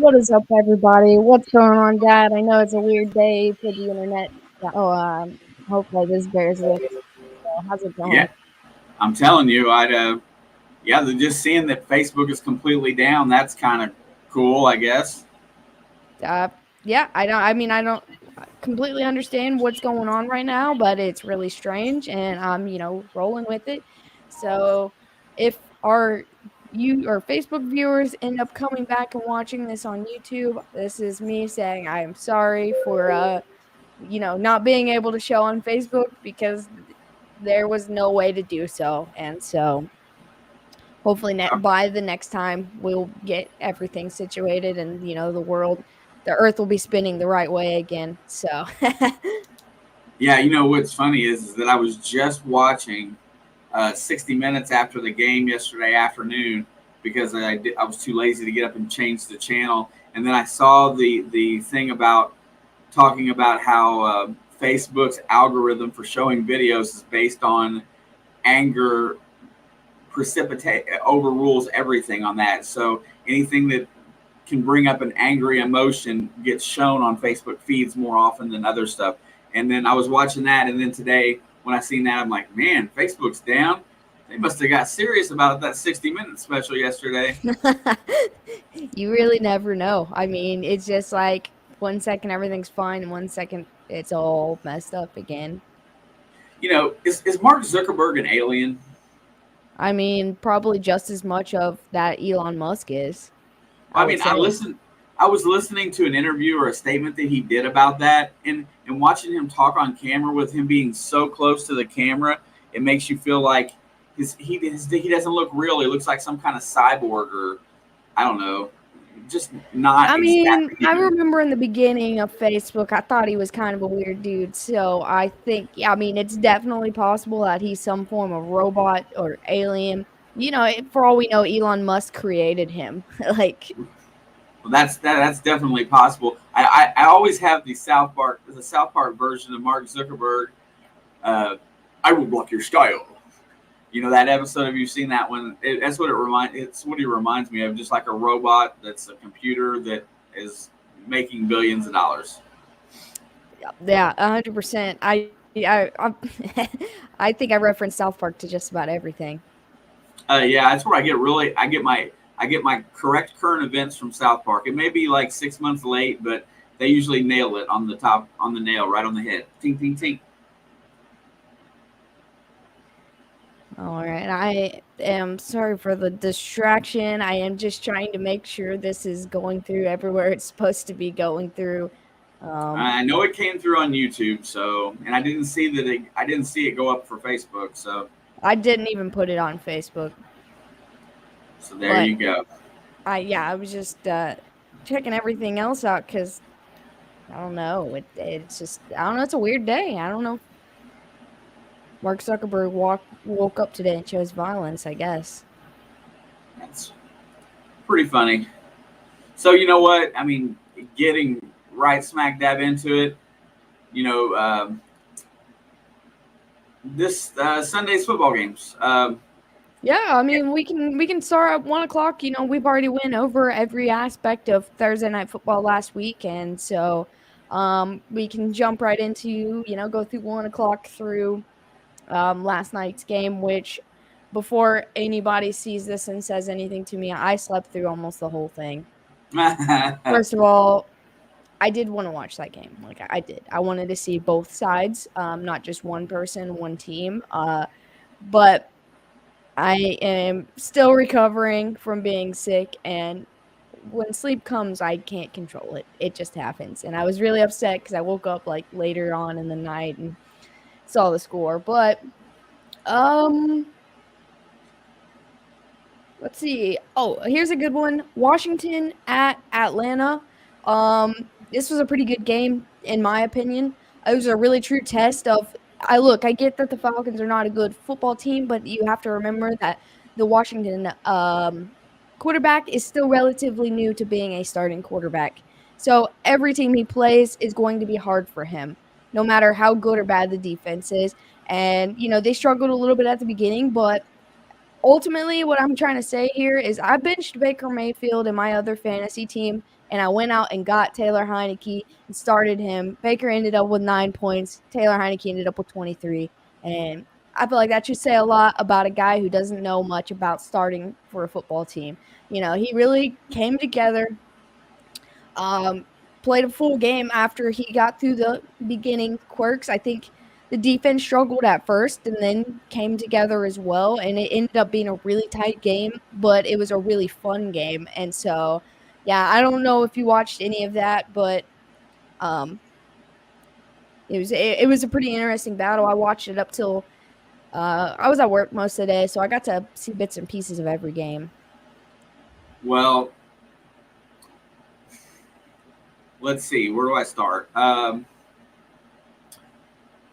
What is up, everybody? What's going on, Dad? I know it's a weird day for the internet. Hopefully this bears with. So how's it Yeah, going? I'm telling you, just seeing that Facebook is completely down, that's kind of cool, I guess. Uh, yeah, I don't. I mean, I don't completely understand what's going on right now, but it's really strange, and I'm, rolling with it. So, if our Facebook viewers end up coming back and watching this on YouTube, this is me saying I am sorry for not being able to show on Facebook because there was no way to do so. And so hopefully Uh, by the next time we'll get everything situated and the earth will be spinning the right way again. So yeah, what's funny is that I was just watching 60 Minutes after the game yesterday afternoon because I was too lazy to get up and change the channel, and then I saw the thing about talking about how Facebook's algorithm for showing videos is based on anger precipitate overrules everything on that. So anything that can bring up an angry emotion gets shown on Facebook feeds more often than other stuff. And then I was watching that, and then today when I seen that, I'm like, man, Facebook's down. They must have got serious about that 60-minute special yesterday. you really never know. I mean, it's just like 1 second everything's fine and 1 second it's all messed up again. Is Mark Zuckerberg an alien? I mean, probably just as much of that Elon Musk is, I I would mean, say. I was listening to an interview or a statement that he did about that, and watching him talk on camera with him being so close to the camera, it makes you feel like he doesn't look real. He looks like some kind of cyborg, or I don't know, just not I mean, exactly I him. remember in the beginning of Facebook, I thought he was kind of a weird dude. So I think, yeah, I mean, it's definitely possible that he's some form of robot or alien. For all we know, Elon Musk created him. Like, Well, that's definitely possible. I always have the South Park version of Mark Zuckerberg. Uh, I will block your style. That episode. Have you seen that one? That's what it remind. It's what he reminds me of, just like a robot that's a computer that is making billions of dollars. yeah, 100%. I think I reference South Park to just about everything. Yeah, that's where I get my correct current events from South Park. It may be like 6 months late, but they usually nail it on the top on the nail, right on the head. Ting ting ting. All right. I am sorry for the distraction. I am just trying to make sure this is going through everywhere it's supposed to be going through. Um, I know it came through on YouTube, so and I didn't see it go up for Facebook, I didn't even put it on Facebook, so there but you go. I was just checking everything else out because I don't know. It's just I don't know. It's a weird day. I don't know. If Mark Zuckerberg woke up today and chose violence. I guess. That's pretty funny. So you know what? I mean, getting right smack dab into it. You know, this Sunday's football games. Yeah, I mean we can start at 1 o'clock. We've already went over every aspect of Thursday night football last week, and so we can jump right into go through 1 o'clock through last night's game, which before anybody sees this and says anything to me, I slept through almost the whole thing. First of all, I did want to watch that game. Like I did. I wanted to see both sides, not just one person, one team. But I am still recovering from being sick, and when sleep comes, I can't control it. It just happens. And I was really upset because I woke up like later on in the night and saw the score. But um let's see. Oh, here's a good one. Washington at Atlanta. Um, this was a pretty good game in my opinion. It was a really true test of I get that the Falcons are not a good football team, but you have to remember that the Washington quarterback is still relatively new to being a starting quarterback. So every team he plays is going to be hard for him, no matter how good or bad the defense is. And they struggled a little bit at the beginning, but ultimately, what I'm trying to say here is I benched Baker Mayfield in my other fantasy team, and I went out and got Taylor Heineke and started him. Baker ended up with 9 points. Taylor Heineke ended up with 23. And I feel like that should say a lot about a guy who doesn't know much about starting for a football team. He really came together, um, played a full game after he got through the beginning quirks. I think the defense struggled at first and then came together as well. And it ended up being a really tight game, but it was a really fun game. And so, yeah, I don't know if you watched any of that, but um, it was a pretty interesting battle. I watched it up till I was at work most of the day, so I got to see bits and pieces of every game. Well, let's see. Where do I start? I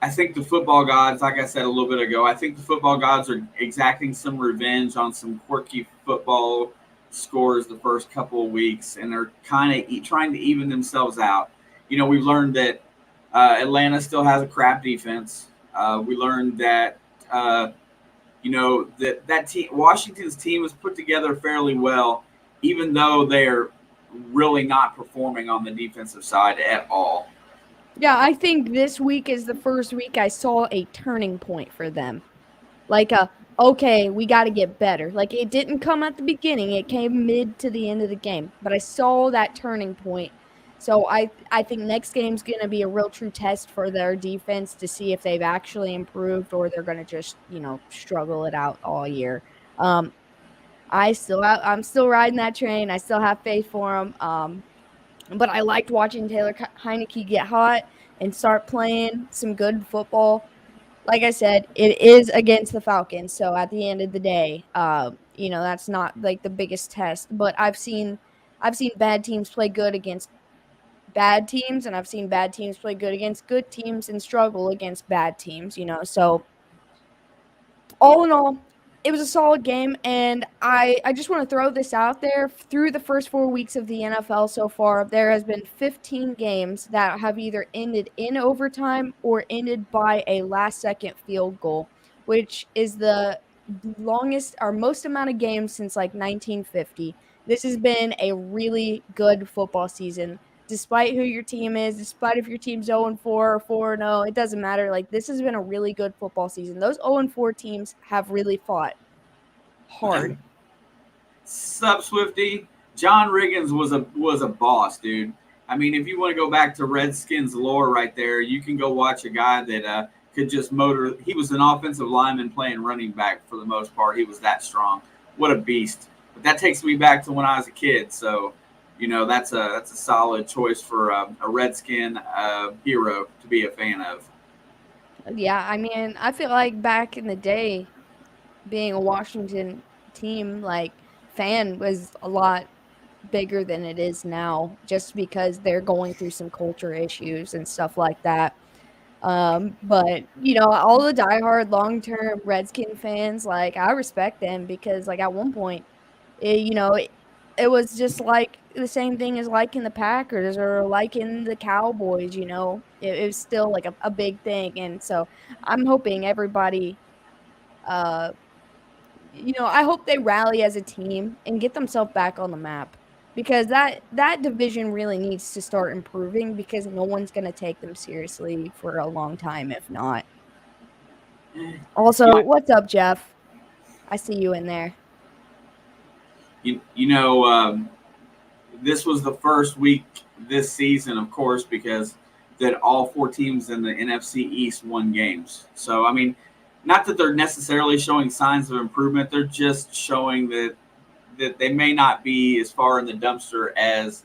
think the football gods, like I said a little bit ago, I think the football gods are exacting some revenge on some quirky football scores the first couple of weeks, and they're kind of trying to even themselves out. We've learned that Atlanta still has a crap defense. We learned that that team, Washington's team, was put together fairly well, even though they're really not performing on the defensive side at all. Yeah, I think this week is the first week I saw a turning point for them. Like okay, we got to get better. Like it didn't come at the beginning; it came mid to the end of the game. But I saw that turning point. So I think next game's going to be a real true test for their defense to see if they've actually improved or they're going to just struggle it out all year. Um, I'm still riding that train. I still have faith for them. But I liked watching Taylor Heineke get hot and start playing some good football. Like I said, it is against the Falcons. So at the end of the day, that's not like the biggest test. But I've seen bad teams play good against bad teams, and I've seen bad teams play good against good teams and struggle against bad teams. So all in all, it was a solid game, and I just want to throw this out there. Through the first 4 weeks of the NFL so far, there has been 15 games that have either ended in overtime or ended by a last-second field goal, which is the longest or most amount of games since like 1950. This has been a really good football season despite who your team is, despite if your team's 0-4 or 4-0, it doesn't matter. Like this has been a really good football season. Those 0-4 teams have really fought hard. Sup, Swifty? John Riggins was a boss, dude. I mean, if you want to go back to Redskins lore right there, you can go watch a guy that could just motor. He was an offensive lineman playing running back for the most part. He was that strong. What a beast! But that takes me back to when I was a kid. So, that's a solid choice for a Redskin hero to be a fan of. Yeah, I mean, I feel like back in the day, being a Washington team fan was a lot bigger than it is now, just because they're going through some culture issues and stuff like that. But all the diehard long-term Redskin fans, I respect them because at one point, it was just like the same thing as liking the Packers or liking the Cowboys. It was still like a big thing, and so I'm hoping everybody, uh, I hope they rally as a team and get themselves back on the map because that division really needs to start improving because no one's going to take them seriously for a long time if not. Also, Yeah, what's up, Jeff? I see you in there. you know. This was the first week this season, of course, because that all four teams in the NFC East won games. So I mean, not that they're necessarily showing signs of improvement; they're just showing that they may not be as far in the dumpster as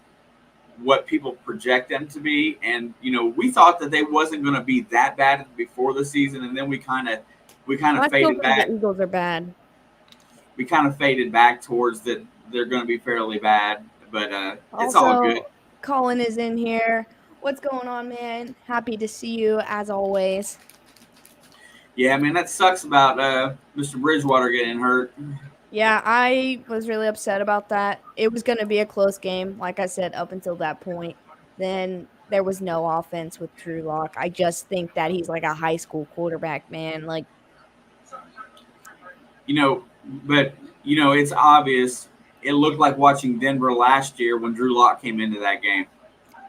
what people project them to be. And we thought that they wasn't going to be that bad before the season, and then we kind of I still faded think the back. Eagles are bad. We kind of faded back towards that they're going to be fairly bad, but it's all good. Also, Colin is in here. What's going on, man? Happy to see you as always. Yeah, man, that sucks about Mr. Bridgewater getting hurt. Yeah, I was really upset about that. It was going to be a close game, like I said, up until that point. Then there was no offense with Drew Lock. I just think that he's like a high school quarterback, man. Like you know, but it's obvious. It looked like watching Denver last year when Drew Lock came into that game.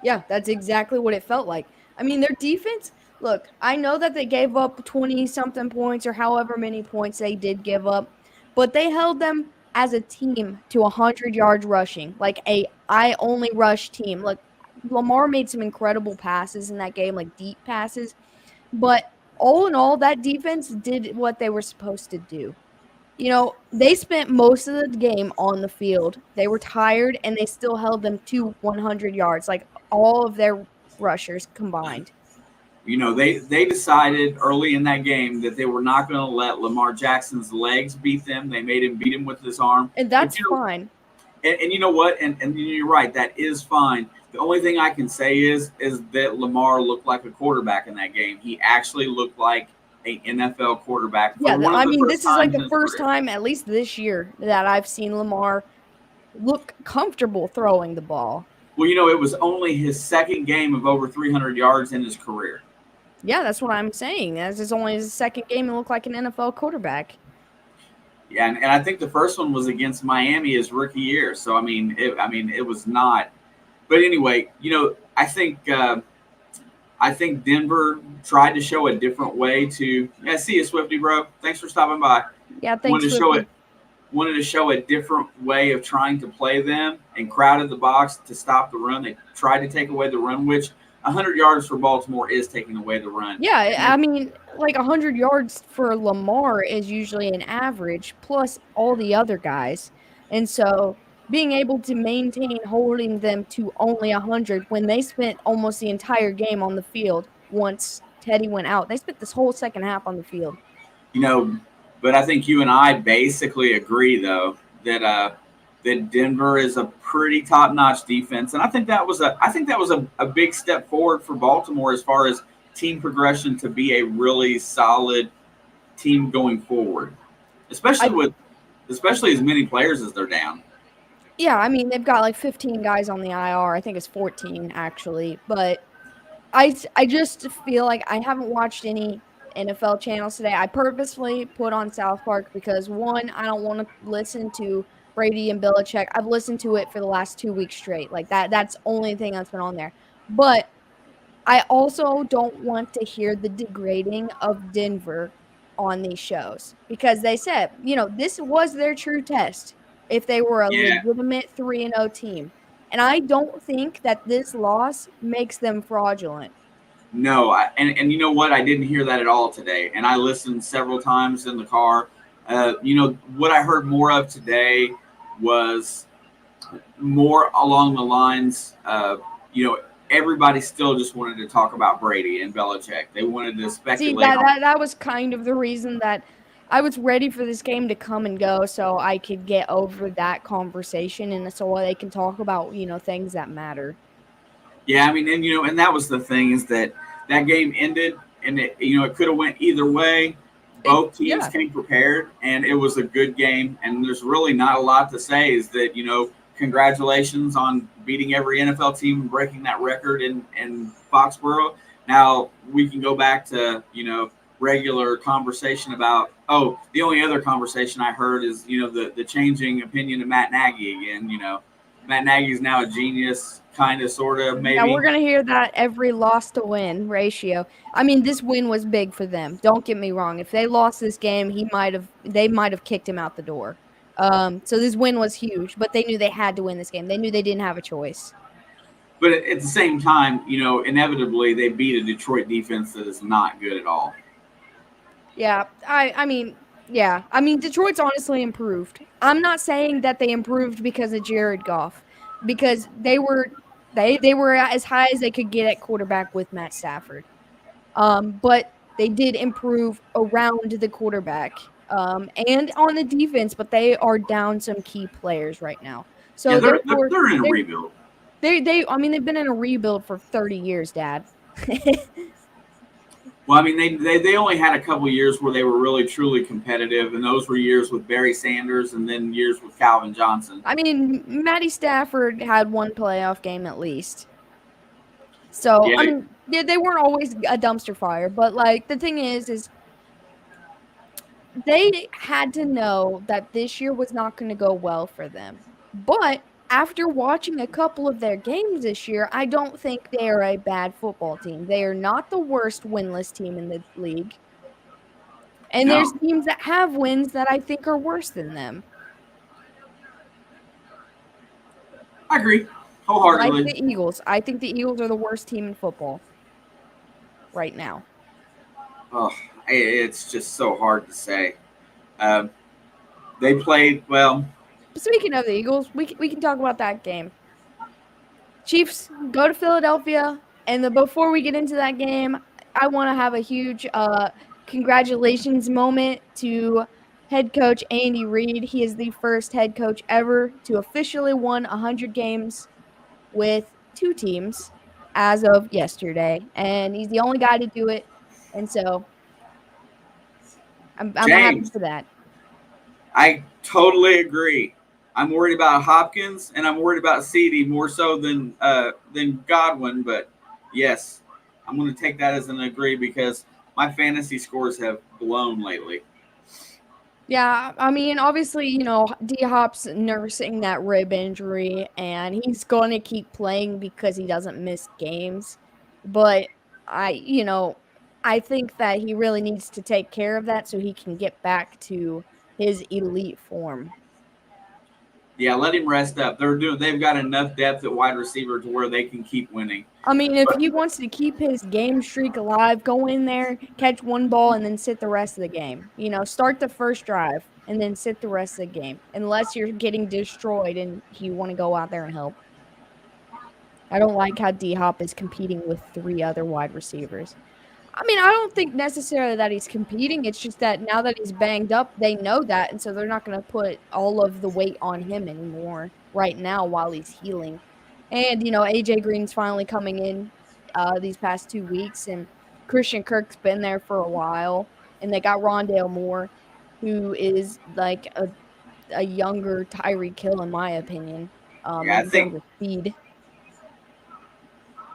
Yeah, that's exactly what it felt like. I mean, their defense, look, I know that they gave up 20 something points or however many points they did give up, but they held them as a team to 100 yards rushing, like a I only rush team. Look, Lamar made some incredible passes in that game, like deep passes, but all in all, that defense did what they were supposed to do. They spent most of the game on the field. They were tired and they still held them to 100 yards, like all of their rushers combined. They decided early in that game that they were not going to let Lamar Jackson's legs beat them. They made him beat him with his arm. And But that's fine. and you know what? And you're right. That is fine. The only thing I can say is that Lamar looked like a quarterback in that game. He actually looked like an NFL quarterback for Yeah, one of I the mean, first this is like times in the his first career. time, at least this year, that I've seen Lamar look comfortable throwing the ball. Well, it was only his second game of over 300 yards in his career. Yeah, that's what I'm saying. As is only his second game and look like an NFL quarterback. Yeah, and I think the first one was against Miami his rookie year. So it was not. But anyway, I think Denver tried to show a different way to. Yeah, see you, Swifty, bro. Thanks for stopping by. Yeah, thanks, Wanted to show Swifty. it. Wanted to show a different way of trying to play them and crowded the box to stop the run. They tried to take away the run, which 100 yards for Baltimore is taking away the run. Yeah, And I mean, like 100 yards for Lamar is usually an average plus all the other guys. And so being able to maintain holding them to only 100 when they spent almost the entire game on the field once Teddy went out. They spent this whole second half on the field. you know, but I think you and I basically agree though that Denver is a pretty top notch defense, and I think that was a big step forward for Baltimore as far as team progression to be a really solid team going forward, especially I with especially as many players as they're down. Yeah, I mean, they've got like 15 guys on the IR. I think it's 14 actually, but I just feel like I haven't watched any NFL channels today. I purposely put on South Park because one, I don't want to listen to Brady and Belichick. I've listened to it for the last 2 weeks straight. Like that's the only thing that's been on there. But I also don't want to hear the degrading of Denver on these shows because they said, this was their true test if they were a Yeah, legitimate 3-0 team. And I don't think that this loss makes them fraudulent. no, and you know what? I didn't hear that at all today, and I listened several times in the car. What I heard more of today was more along the lines of, everybody still just wanted to talk about Brady and Belichick. They wanted to See, speculate that on. that that was kind of the reason that I was ready for this game to come and go so I could get over that conversation and so they can talk about, things that matter. Yeah, I mean, and that was the thing is that that game ended, and it could have went either way. Both teams Yeah. came prepared, and it was a good game. And there's really not a lot to say. Is that congratulations on beating every NFL team and breaking that record in Foxborough. Now we can go back to regular conversation about. Oh, the only other conversation I heard is the changing opinion of Matt Nagy again. Matt Nagy is now a genius, kind of, sort of, Yeah, we're maybe. gonna hear that every loss to win ratio. I mean, this win was big for them. Don't get me wrong. If they lost this game, they might have kicked him out the door. So this win was huge, but they knew they had to win this game. They knew they didn't have a choice. But at the same time, inevitably they beat a Detroit defense that is not good at all. Yeah, I mean Detroit's honestly improved. I'm not saying that they improved because of Jared Goff, because they were as high as they could get at quarterback with Matt Stafford. But they did improve around the quarterback, and on the defense, but they are down some key players right now. Yeah, So therefore, they're in a they rebuild. I mean they've been in a rebuild for 30 years, Dad. Well, I mean, they only had a couple years where they were really truly competitive, and those were years with Barry Sanders and then years with Calvin Johnson. I mean, Matty Stafford had one playoff game at least. So, Yeah, I mean, they weren't always a dumpster fire, but like the thing is they had to know that this year was not going to go well for them. But after watching a couple of their games this year, I don't think they are a bad football team. They are not the worst winless team in the league. And there's No, teams that have wins that I think are worse than them. I agree Like wholeheartedly. the Eagles. I think the Eagles are the worst team in football right now. Oh, it's just so hard to say. Um, they played well. But speaking of the Eagles, we can talk about that game. Chiefs go to Philadelphia, and before we get into that game, I want to have a huge congratulations moment to head coach Andy Reid. He is the first head coach ever to officially win 100 games with two teams as of yesterday, and he's the only guy to do it. And so I'm happy James, for that. I totally agree. I'm worried about Hopkins and I'm worried about CD more so than Godwin. But yes, I'm going to take that as an agree because my fantasy scores have blown lately. Yeah, I mean, obviously, D Hop's nursing that rib injury, and he's going to keep playing because he doesn't miss games. But I think that he really needs to take care of that so he can get back to his elite form. Yeah, let him rest up. They've got enough depth at wide receiver to where they can keep winning. I mean, if But he wants to keep his game streak alive, go in there, catch one ball, and then sit the rest of the game. Start the first drive and then sit the rest of the game, unless you're getting destroyed and you want to go out there and help. I don't like how D Hop is competing with three other wide receivers. I mean, I don't think necessarily that he's competing. It's just that now that he's banged up, they know that, and so they're not going to put all of the weight on him anymore right now while he's healing. And AJ Green's finally coming in these past 2 weeks, and Christian Kirk's been there for a while, and they got Rondale Moore, who is like a younger Tyreek Hill in my opinion, yeah, I in terms think of speed.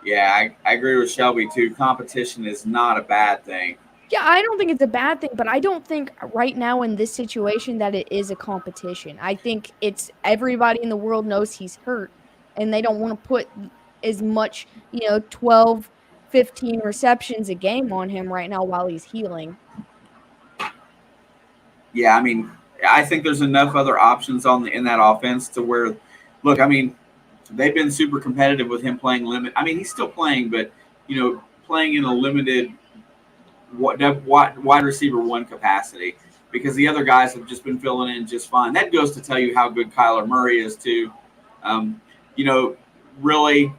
yeah, I agree with Shelby too. Competition is not a bad thing. Yeah, I don't think it's a bad thing, but I don't think right now in this situation that it is a competition. I think it's everybody in the world knows he's hurt and they don't want to put as much, 12, 15 receptions a game on him right now while he's healing. Yeah, I mean, I think there's enough other options in that offense to where, look, I mean, they've been super competitive with him playing limit. I mean, he's still playing, but playing in a limited wide receiver one capacity because the other guys have just been filling in just fine. That goes to tell you how good Kyler Murray is too. Um, you know, really.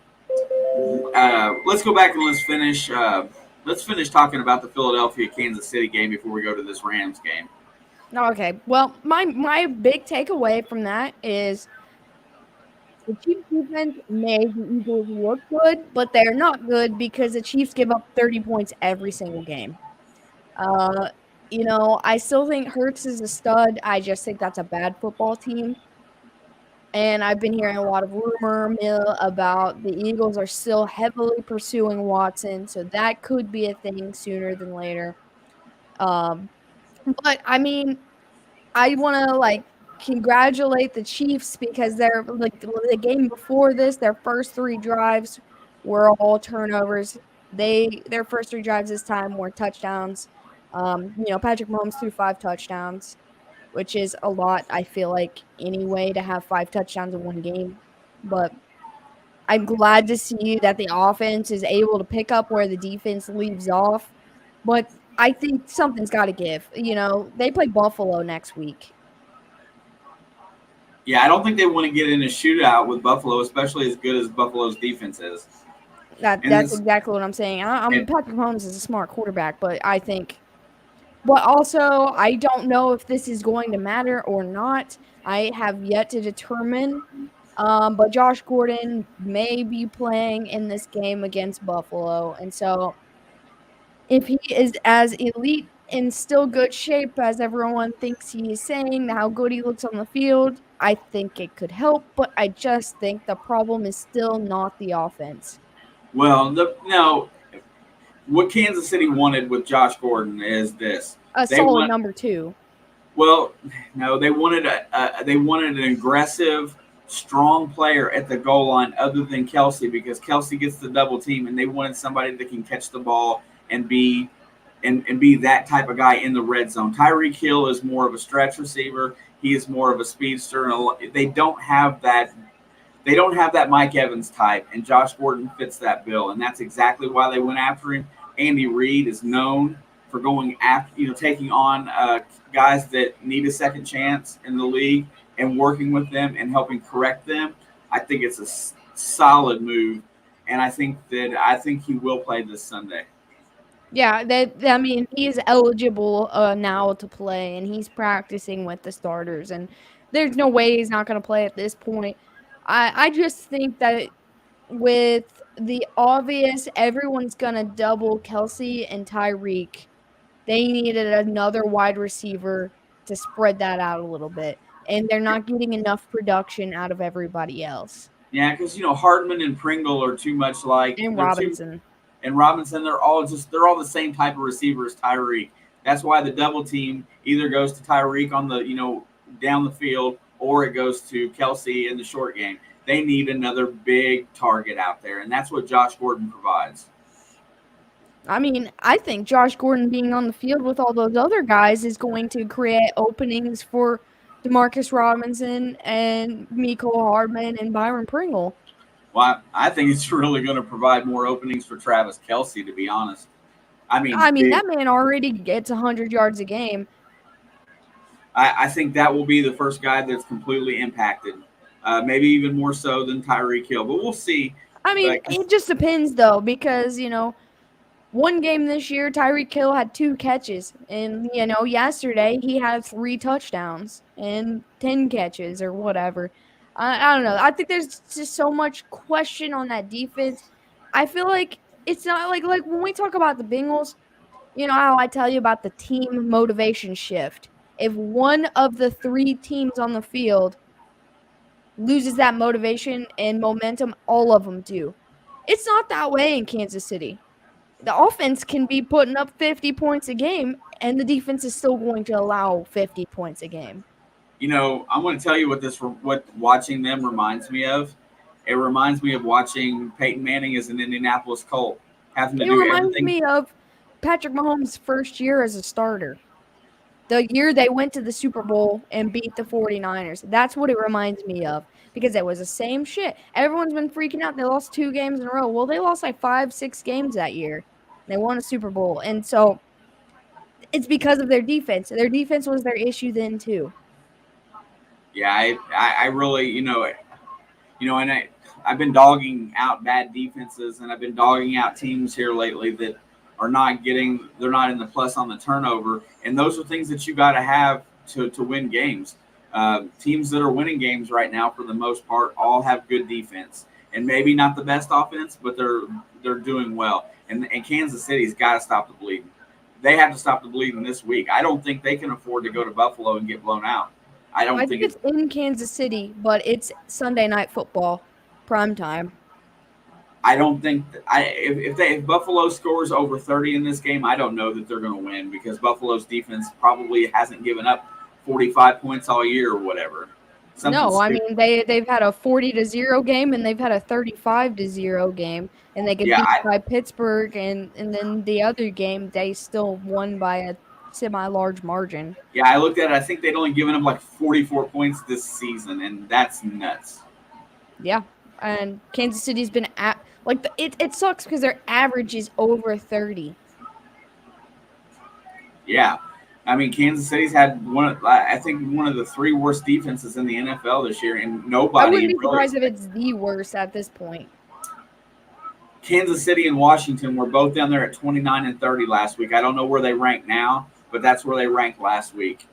Let's go back and let's finish talking about the Philadelphia Kansas City game before we go to this Rams game. Okay. Well, my big takeaway from that is the Chiefs defense made the Eagles look good, but they're not good because the Chiefs give up 30 points every single game. Uh, I still think Hurts is a stud. I just think that's a bad football team. And I've been hearing a lot of rumor mill about the Eagles are still heavily pursuing Watson, so that could be a thing sooner than later. Um, but I mean, I want to congratulate the Chiefs because they're like the game before this, their first three drives were all turnovers. Their first three drives this time were touchdowns. Patrick Mahomes threw 5 touchdowns, which is a lot. I feel like anyway to have 5 touchdowns in one game, but I'm glad to see that the offense is able to pick up where the defense leaves off. But I think something's got to give. They play Buffalo next week. Yeah, I don't think they want to get in a shootout with Buffalo, especially as good as Buffalo's defense is. And That's this, exactly what I'm saying. I'm and Patrick Mahomes is a smart quarterback, but I think, but also I don't know if this is going to matter or not. I have yet to determine. But Josh Gordon may be playing in this game against Buffalo, and so if he is as elite in still good shape as everyone thinks he is saying, how good he looks on the field, I think it could help. But I just think the problem is still not the offense. well, no, what Kansas City wanted with Josh Gordon is this: A they solid want number two. Well, no, they wanted an aggressive, strong player at the goal line other than Kelsey because Kelsey gets the double team, and they wanted somebody that can catch the ball and be that type of guy in the red zone. Tyreek Hill is more of a stretch receiver. He is more of a speedster. They don't have that. They don't have that Mike Evans type, and Josh Gordon fits that bill, and that's exactly why they went after him. Andy Reid is known for going after, taking on guys that need a second chance in the league and working with them and helping correct them. I think it's a solid move, and I think he will play this Sunday. Yeah, I mean, he is eligible now to play, and he's practicing with the starters, and there's no way he's not going to play at this point. I just think that with the obvious, everyone's going to double Kelsey and Tyreek. They needed another wide receiver to spread that out a little bit, and they're not getting enough production out of everybody else. Yeah, because Hardman and Pringle are too much like And they're too Robinson. and Robinson. They're all the same type of receiver as Tyreek. That's why the double team either goes to Tyreek on the down the field or it goes to Kelsey in the short game. They need another big target out there, and that's what Josh Gordon provides. I mean, I think Josh Gordon being on the field with all those other guys is going to create openings for Demarcus Robinson and Miko Hardman and Byron Pringle. Well, I think it's really going to provide more openings for Travis Kelsey, to be honest. I mean, I mean, that man already gets 100 yards a game. I think that will be the first guy that's completely impacted, maybe even more so than Tyreek Hill, but we'll see. I mean, But it just depends, though, because, one game this year, Tyreek Hill had 2 catches. And, yesterday he had 3 touchdowns and 10 catches or whatever. I don't know. I think there's just so much question on that defense. I feel like it's not like when we talk about the Bengals, you know how I tell you about the team motivation shift. If one of the 3 teams on the field loses that motivation and momentum, all of them do. It's not that way in Kansas City. The offense can be putting up 50 points a game, and the defense is still going to allow 50 points a game. I'm going to tell you what watching them reminds me of. It reminds me of watching Peyton Manning as an Indianapolis Colt, having to It do reminds everything. me of Patrick Mahomes' first year as a starter. The year they went to the Super Bowl and beat the 49ers. That's what it reminds me of because it was the same shit. Everyone's been freaking out. They lost 2 games in a row. Well, they lost like 5, 6 games that year. They won a Super Bowl. And so it's because of their defense. Their defense was their issue then, too. Yeah, I really, and I've been dogging out bad defenses, and I've been dogging out teams here lately that they're not in the plus on the turnover, and those are things that you got to have to win games. Teams that are winning games right now, for the most part, all have good defense, and maybe not the best offense, but they're doing well. And Kansas City's got to stop the bleeding. They have to stop the bleeding this week. I don't think they can afford to go to Buffalo and get blown out. I don't I think think it's it's in Kansas City, but it's Sunday Night Football, prime time. I don't think that if Buffalo scores over 30 in this game, I don't know that they're going to win because Buffalo's defense probably hasn't given up 45 points all year or whatever. Something No, I stupid. mean they've had a 40-0 game and they've had a 35-0 game, and they get Yeah, beat by Pittsburgh, and then the other game they still won by a semi-large margin. I looked at it. I think they'd only given up like 44 points this season, and that's nuts. Yeah, and Kansas City's been at like it sucks because their average is over 30. Yeah, I mean Kansas City's had I think one of the 3 worst defenses in the NFL this year, and I nobody wouldn't be really surprised if expected. it's the worst at this point. Kansas City and Washington were both down there at 29 and 30 last week. I don't know where they rank now, but that's where they ranked last week.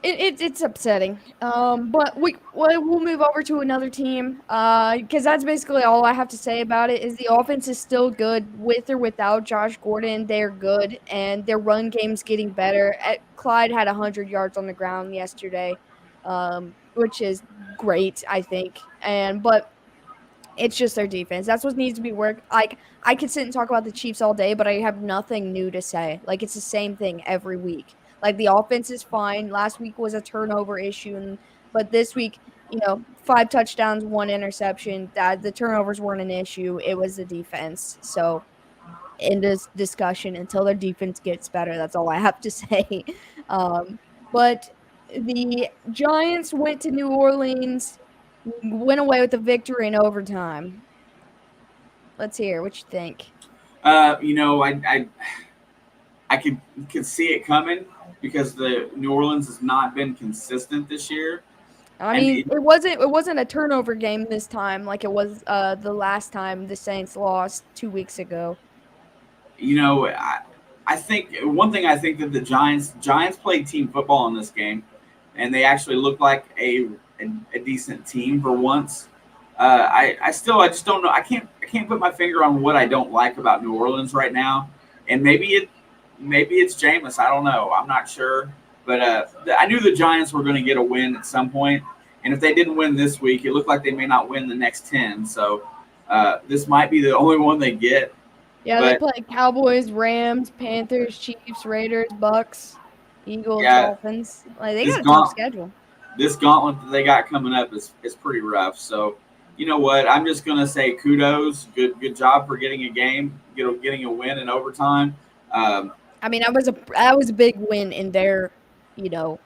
It's upsetting. But we'll move over to another team. Because that's basically all I have to say about it. Is the offense is still good with or without Josh Gordon. They're good, and their run game's getting better. Clyde had 100 yards on the ground yesterday, which is great, I think. But it's just their defense. That's what needs to be worked. Like I could sit and talk about the Chiefs all day, but I have nothing new to say. Like it's the same thing every week. Like the offense is fine. Last week was a turnover issue, but this week, 5 touchdowns, 1 interception. The turnovers weren't an issue. It was the defense. So in this discussion, until their defense gets better, that's all I have to say. But the Giants went to New Orleans, went away with a victory in overtime. Let's hear what you think. I could see it coming because the New Orleans has not been consistent this year. I And mean, it wasn't a turnover game this time like it was the last time the Saints lost 2 weeks ago. I think one thing I think that the Giants played team football in this game, and they actually looked like a decent team for once. I just don't know. I can't put my finger on what I don't like about New Orleans right now, and maybe it's Jameis. I don't know. I'm not sure, but I knew the Giants were going to get a win at some point, and if they didn't win this week, it looked like they may not win the next 10. So this might be the only one they get. Yeah, they But play Cowboys, Rams, Panthers, Chiefs, Raiders, Bucks, Eagles, yeah, Dolphins. Like they this got a tough gaunt, schedule. this gauntlet that they got coming up is pretty rough. So you know what? I'm just gonna say kudos, good job for getting a game, getting a win in overtime. Um, I mean, that was a big win in their, you know,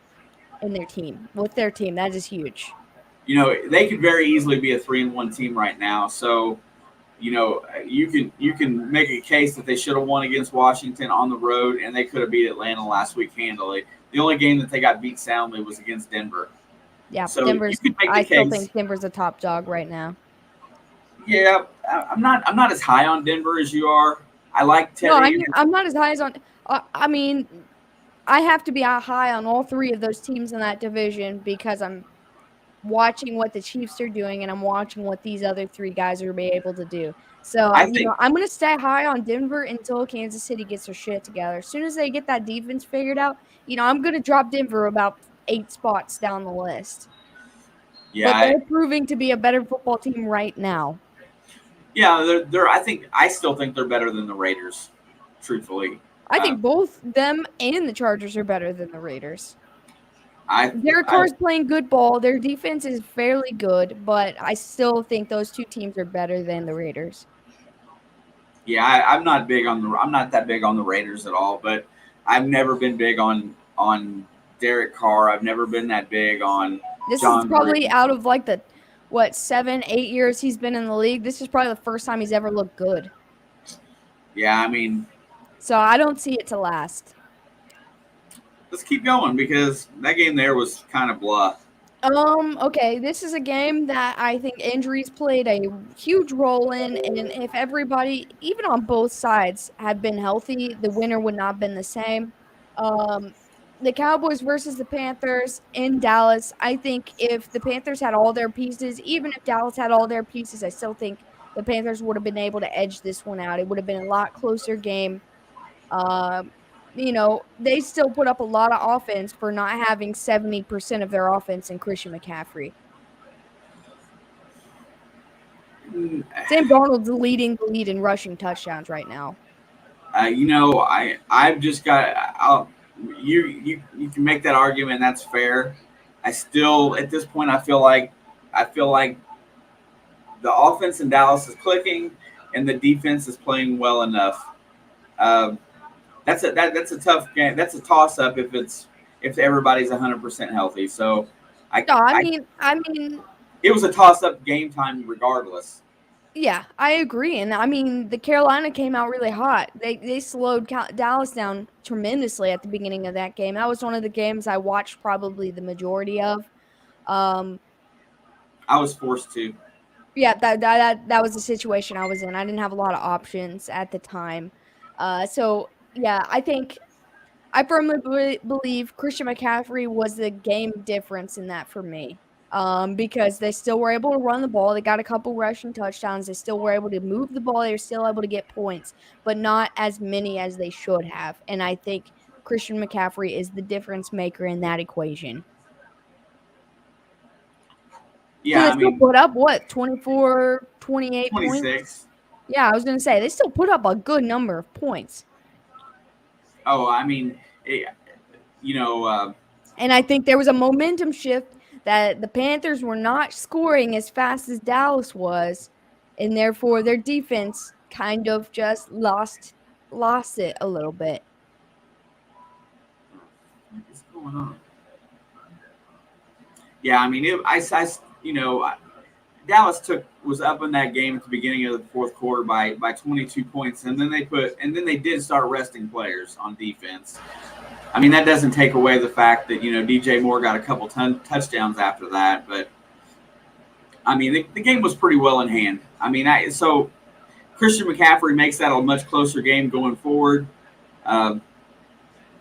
in their team with their team. That is huge. they could very easily be a 3-1 team right now. So you can make a case that they should have won against Washington on the road, and they could have beat Atlanta last week handily. The only game that they got beat soundly was against Denver. Yeah, So you Denver's. could make the I still case. think Denver's a top dog right now. Yeah, I'm not as high on Denver as you are. I like No, Teddy. I'm not as high as on. I mean, I have to be high on all three of those teams in that division because I'm watching what the Chiefs are doing and I'm watching what these other three guys are be able to do. So, I think I'm going to stay high on Denver until Kansas City gets their shit together. As soon as they get that defense figured out, I'm going to drop Denver about 8 spots down the list. yeah, But they're proving to be a better football team right now. yeah. They're. I still think they're better than the Raiders. Truthfully, I think both them and the Chargers are better than the Raiders. I Derek I Carr's playing good ball. Their defense is fairly good, but I still think those two teams are better than the Raiders. Yeah, I'm not that big on the Raiders at all, but I've never been big on Derek Carr. I've never been that big on This is John probably Gruden. out of like the 7-8 years he's been in the league. This is probably the first time he's ever looked good. Yeah, I mean, So I don't see it to last. let's keep going because that game there was kind of blah. Okay, this is a game that I think injuries played a huge role in, and if everybody, even on both sides, had been healthy, the winner would not have been the same. The Cowboys versus the Panthers in Dallas. I think if the Panthers had all their pieces, even if Dallas had all their pieces, I still think the Panthers would have been able to edge this one out. It would have been a lot closer game. Um, they still put up a lot of offense for not having 70% of their offense in Christian McCaffrey. Sam Darnold's leading the lead in rushing touchdowns right now. I've just got. You can make that argument. That's fair. I still, at this point, I feel like the offense in Dallas is clicking, and the defense is playing well enough. Um, that's a tough game. That's a toss up if everybody's 100% healthy. So No, I I mean, it was a toss up game time regardless. yeah, I agree. And I mean, the Carolina came out really hot. They slowed Dallas down tremendously at the beginning of that game. That was one of the games I watched probably the majority of. Um, I was forced to. yeah, that was the situation I was in. I didn't have a lot of options at the time. So yeah, I firmly believe Christian McCaffrey was the game difference in that for me. Because they still were able to run the ball. They got a couple rushing touchdowns. They still were able to move the ball. They were still able to get points, but not as many as they should have. And I think Christian McCaffrey is the difference maker in that equation. So Yeah, they I still mean, put up, what, 24, 28 points? 26. Yeah, I was going to say, they still put up a good number of points. Oh, I mean, you know, And I think there was a momentum shift that the Panthers were not scoring as fast as Dallas was, and therefore their defense kind of just lost it a little bit. what's going on? Yeah, I mean, you know, Dallas was up in that game at the beginning of the fourth quarter by 22 points, and then they did start resting players on defense. I mean, that doesn't take away the fact that DJ Moore got a couple touchdowns after that, but I mean, the game was pretty well in hand. I mean, so Christian McCaffrey makes that a much closer game going forward. Um,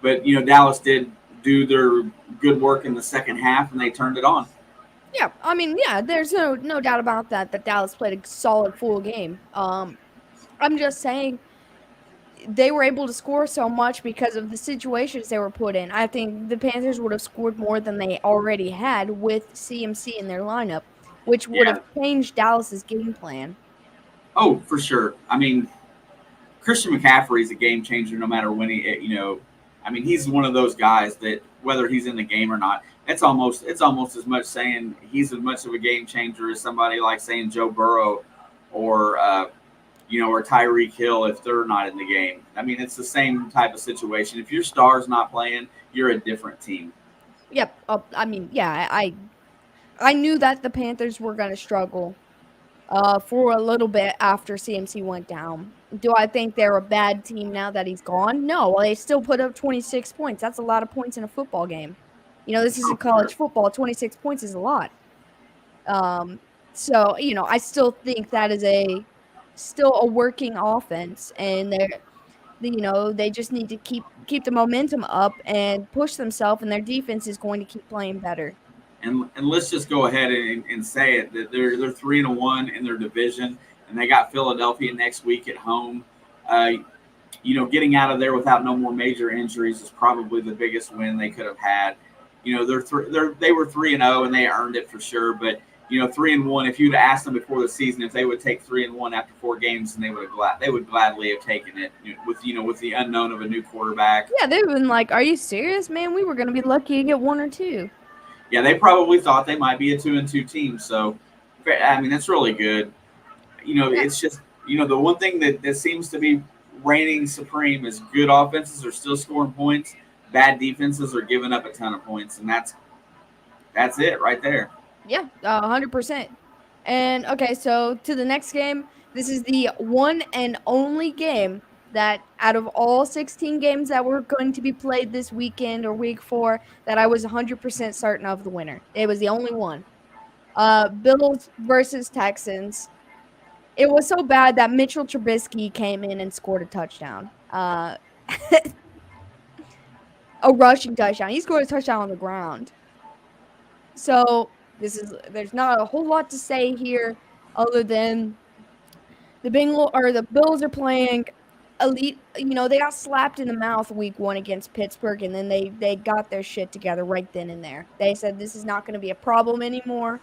but Dallas did do their good work in the second half, and they turned it on. Yeah, I mean, yeah, there's no doubt about that. That Dallas played a solid full game. I'm just saying they were able to score so much because of the situations they were put in. I think the Panthers would have scored more than they already had with CMC in their lineup, which would have Yeah. changed Dallas's game plan. Oh, for sure. I mean, Christian McCaffrey is a game changer no matter when I mean, he's one of those guys that whether he's in the game or not, it's almost as much saying he's as much of a game changer as somebody like saying Joe Burrow or or Tyreek Hill if they're not in the game. I mean, it's the same type of situation. If your star's not playing, you're a different team. Yep. I mean, yeah, I knew that the Panthers were going to struggle for a little bit after CMC went down. Do I think they're a bad team now that he's gone? No, they still put up 26 points. That's a lot of points in a football game. This Oh, isn't sure. college football. 26 points is a lot. So, I still think that is still a working offense, and they just need to keep the momentum up and push themselves, and their defense is going to keep playing better. And let's just go ahead and say it that they're 3-1 in their division, and they got Philadelphia next week at home. Uh, getting out of there without no more major injuries is probably the biggest win they could have had. They were 3-0 and they earned it for sure. But 3-1. If you'd asked them before the season if they would take 3-1 after 4 games, and they would gladly have taken it with the unknown of a new quarterback. Yeah, they've been like, "Are you serious, man? We were going to be lucky to get 1 or 2." Yeah, they probably thought they might be a 2-2 team. So, I mean, that's really good. Yeah, It's just the one thing that seems to be reigning supreme is good offenses are still scoring points, bad defenses are giving up a ton of points, and that's it right there. yeah, 100%. And okay, so to the next game. This is the one and only game that out of all 16 games that were going to be played this weekend or week 4 that I was 100% certain of the winner. It was the only one. Bills versus Texans. It was so bad that Mitchell Trubisky came in and scored a touchdown. A rushing touchdown. He scored a touchdown on the ground. So there's not a whole lot to say here other than the Bills are playing elite. They got slapped in the mouth week 1 against Pittsburgh, and then they got their shit together right then and there. They said this is not going to be a problem anymore.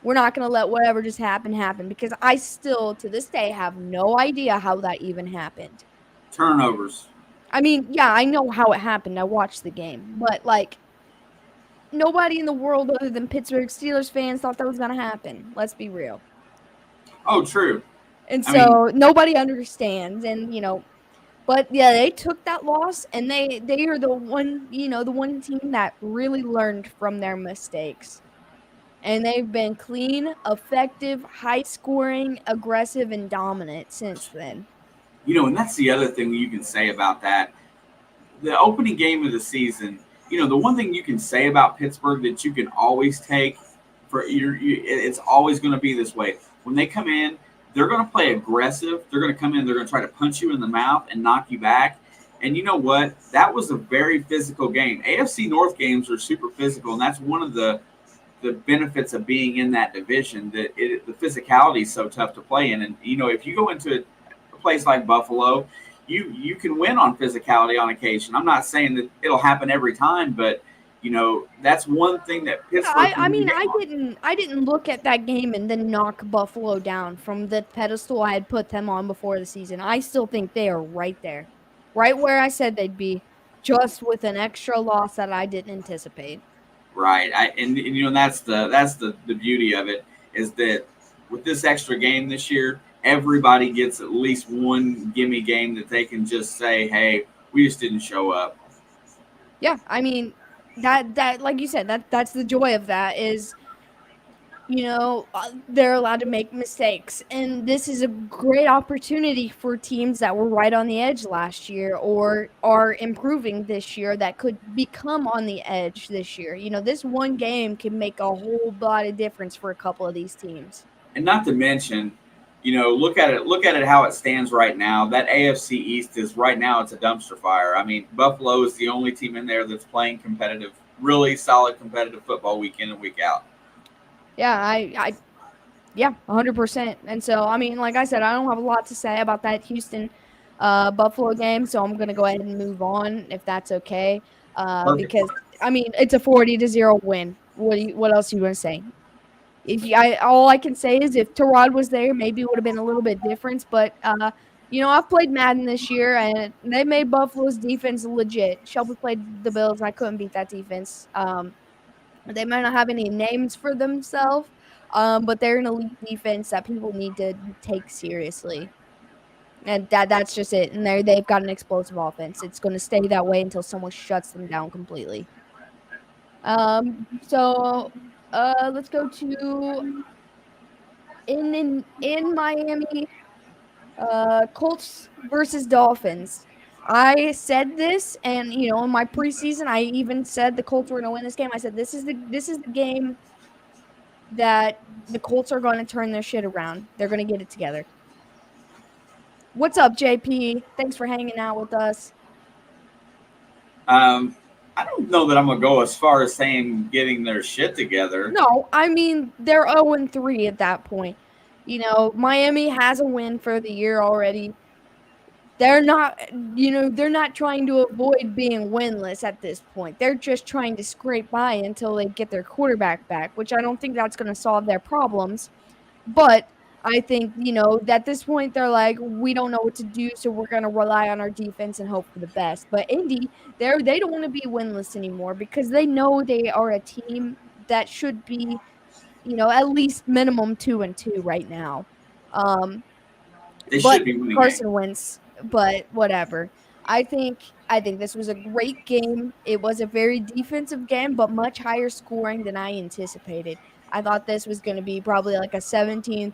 We're not going to let whatever just happen because I still to this day have no idea how that even happened. Turnovers. I mean, yeah, I know how it happened. I watched the game, but like nobody in the world other than Pittsburgh Steelers fans thought that was going to happen. Let's be real. Oh, true. And I mean, so nobody understands, and but yeah, they took that loss, and they are the one team that really learned from their mistakes. And they've been clean, effective, high scoring, aggressive, and dominant since then. and that's the other thing you can say about that. The opening game of the season, the one thing you can say about Pittsburgh that you can always take it's always going to be this way. When they come in, they're going to play aggressive. They're going to come in, they're going to try to punch you in the mouth and knock you back. And you know what? That was a very physical game. AFC North games are super physical, and that's one of the benefits of being in that division. That the physicality is so tough to play in, and if you go into a place like Buffalo, you can win on physicality on occasion. I'm not saying that it'll happen every time, but that's one thing that Yeah, Pittsburgh can I win mean, the game on. I didn't look at that game and then knock Buffalo down from the pedestal I had put them on before the season. I still think they are right there, right where I said they'd be. just with an extra loss that I didn't anticipate. Right. And that's the beauty of it is that with this extra game this year, everybody gets at least one gimme game that they can just say, "Hey, we just didn't show up." Yeah, I mean that like you said, that's the joy of that is they're allowed to make mistakes. And this is a great opportunity for teams that were right on the edge last year or are improving this year that could become on the edge this year. This one game can make a whole lot of difference for a couple of these teams. And not to mention, look at it how it stands right now. That AFC East is right now it's a dumpster fire. I mean, Buffalo is the only team in there that's playing competitive, really solid competitive football week in and week out. Yeah, yeah, 100%. And so, I mean, like I said, I don't have a lot to say about that Houston Buffalo game, so I'm going to go ahead and move on if that's okay. Perfect. Because I mean, it's a 40-0 win. What else you want to say? All I can say is if Terod was there, maybe it would have been a little bit different. But I've played Madden this year, and they made Buffalo's defense legit. Shelby played the Bills, and I couldn't beat that defense. They might not have any names for themselves, but they're an elite defense that people need to take seriously. And that's just it. And they've got an explosive offense. It's going to stay that way until someone shuts them down completely. So let's go to in Miami, Colts versus Dolphins. I said this, and in my preseason, I even said the Colts were going to win this game. I said this is the game that the Colts are going to turn their shit around. They're going to get it together. What's up, JP? Thanks for hanging out with us. I don't know that I'm gonna go as far as saying getting their shit together. No, I mean they're 0-3 at that point. Miami has a win for the year already. They're not trying to avoid being winless at this point. They're just trying to scrape by until they get their quarterback back, which I don't think that's going to solve their problems. But I think, at this point, they're like, we don't know what to do, so we're going to rely on our defense and hope for the best. But Indy, they don't want to be winless anymore because they know they are a team that should be, at least minimum 2-2 right now. They But should be winning games. Carson Wentz, but whatever. I think this was a great game. It was a very defensive game, but much higher scoring than I anticipated. I thought this was going to be probably like a 17-13,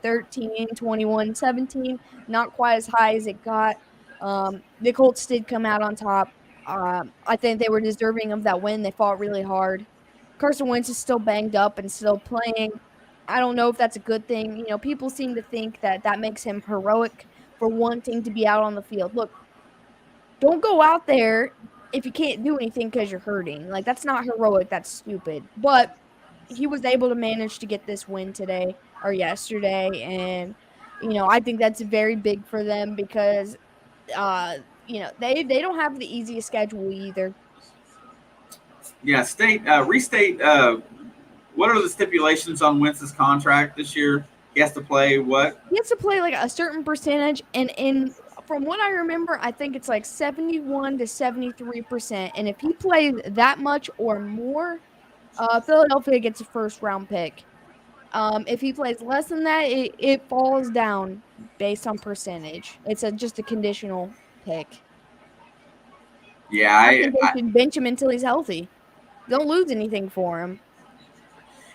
21-17, not quite as high as it got. The Colts did come out on top. I think they were deserving of that win. They fought really hard. Carson Wentz is still banged up and still playing. I don't know if that's a good thing. People seem to think that makes him heroic for wanting to be out on the field. Look, don't go out there if you can't do anything because you're hurting. Like, that's not heroic. That's stupid. But he was able to manage to get this win today or yesterday. And, I think that's very big for them because, they don't have the easiest schedule either. Yeah, restate. What are the stipulations on Wentz's contract this year? He has to play what? He has to play like a certain percentage, and from what I remember, I think it's like 71 to 73%. And if he plays that much or more, Philadelphia gets a first round pick. If he plays less than that, it falls down based on percentage. It's just a conditional pick. Yeah, I think they should bench him until he's healthy. Don't lose anything for him.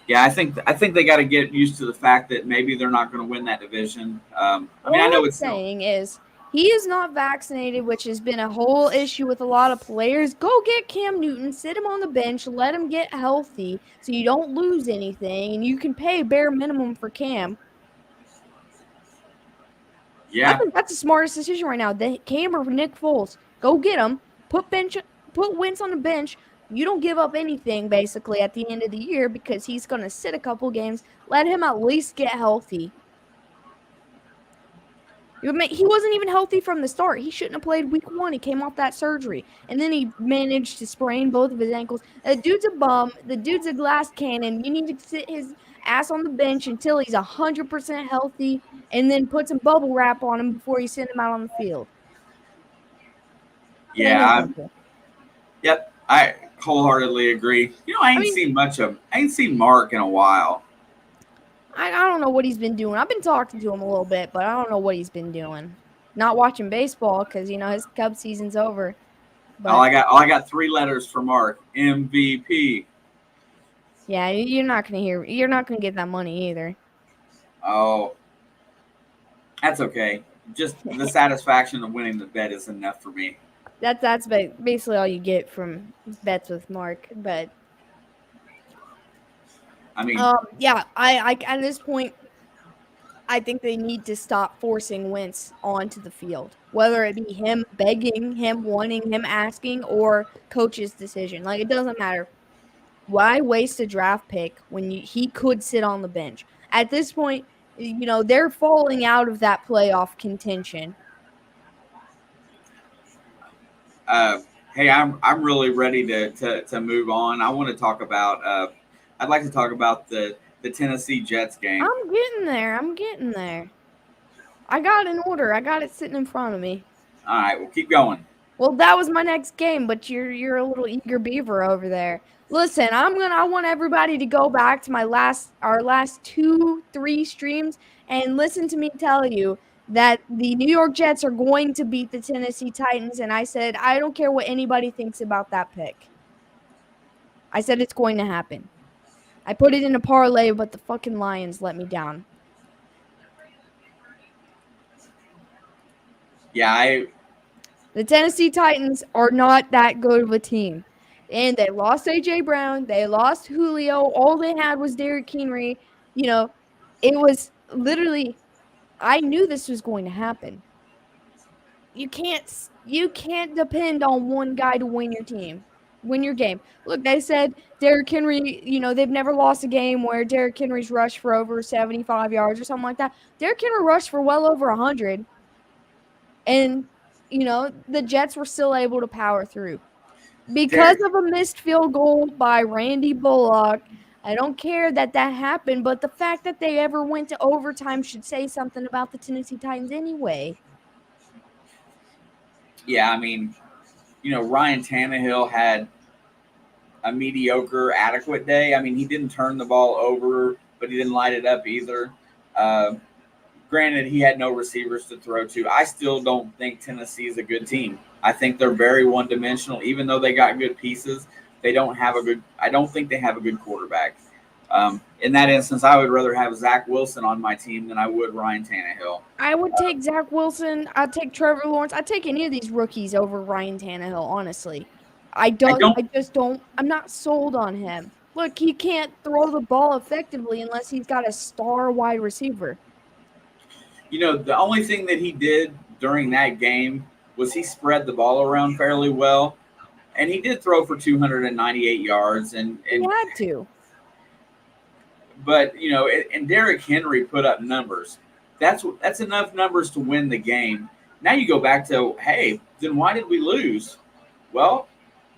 yeah, I think they got to get used to the fact that maybe they're not going to win that division. I mean, I All know I'm it's no. saying is he is not vaccinated, which has been a whole issue with a lot of players. Go get Cam Newton, sit him on the bench, let him get healthy so you don't lose anything, and you can pay bare minimum for Cam. I Yeah, think that's the smartest decision right now. Cam or Nick Foles, go get him. Put Wentz on the bench. You don't give up anything basically at the end of the year because he's going to sit a couple games. Let him at least get healthy. He wasn't even healthy from the start. He shouldn't have played week 1. He came off that surgery. And then he managed to sprain both of his ankles. The dude's a bum. The dude's a glass cannon. You need to sit his ass on the bench until he's 100% healthy and then put some bubble wrap on him before you send him out on the field. Plain and yeah. simple. Yep, I wholeheartedly agree. I I ain't mean, seen much of. I ain't seen Mark in a while. I don't know what he's been doing. I've been talking to him a little bit, but I don't know what he's been doing. Not watching baseball because his Cubs season's over. All But I got, all I got 3 letters for Mark: MVP. yeah, you're not gonna get that money either. Oh, that's okay. Just the satisfaction of winning the bet is enough for me. That's basically all you get from bets with Mark. But I mean, yeah, I at this point I think they need to stop forcing Wentz onto the field, whether it be him begging, him wanting, him asking, or coach's decision. Like it doesn't matter. Why waste a draft pick when he could sit on the bench? At this point, they're falling out of that playoff contention. uh, hey, I'm really ready to move on. I want to talk about. I'd like to talk about the Tennessee Jets game. I'm getting there. I'm getting there. I got an order. I got it sitting in front of me. All right, well, keep going. Well, that was my next game, but you're a little eager beaver over there. Listen, I want everybody to go back to our last 2, 3 streams and listen to me tell you that the New York Jets are going to beat the Tennessee Titans, and I said I don't care what anybody thinks about that pick. I said it's going to happen. I put it in a parlay, but the fucking Lions let me down. Yeah, The Tennessee Titans are not that good of a team. And they lost A.J. Brown. They lost Julio. All they had was Derrick Henry. It was literally, I knew this was going to happen. You can't depend on one guy to win your game. Look, they said Derrick Henry, they've never lost a game where Derrick Henry's rushed for over 75 yards or something like that. Derrick Henry rushed for well over 100. And, the Jets were still able to power through. Because Derek. of a missed field goal by Randy Bullock, I don't care that happened, but the fact that they ever went to overtime should say something about the Tennessee Titans anyway. Yeah, I mean, Ryan Tannehill had a mediocre, adequate day. I mean, he didn't turn the ball over, but he didn't light it up either. Uh, Granted, he had no receivers to throw to. I still don't think Tennessee is a good team. I think they're very one dimensional. Even though they got good pieces, they don't have a good. I don't think they have a good quarterback. In that instance, I would rather have Zach Wilson on my team than I would Ryan Tannehill. I would take Zach Wilson. I'd take Trevor Lawrence. I'd take any of these rookies over Ryan Tannehill, honestly. I don't. I just don't, I'm not sold on him. Look, he can't throw the ball effectively unless he's got a star wide receiver. The only thing that he did during that game was he spread the ball around fairly well, and he did throw for 298 yards. He had to. But and Derrick Henry put up numbers. That's enough numbers to win the game. Now you go back to, hey, then why did we lose? Well,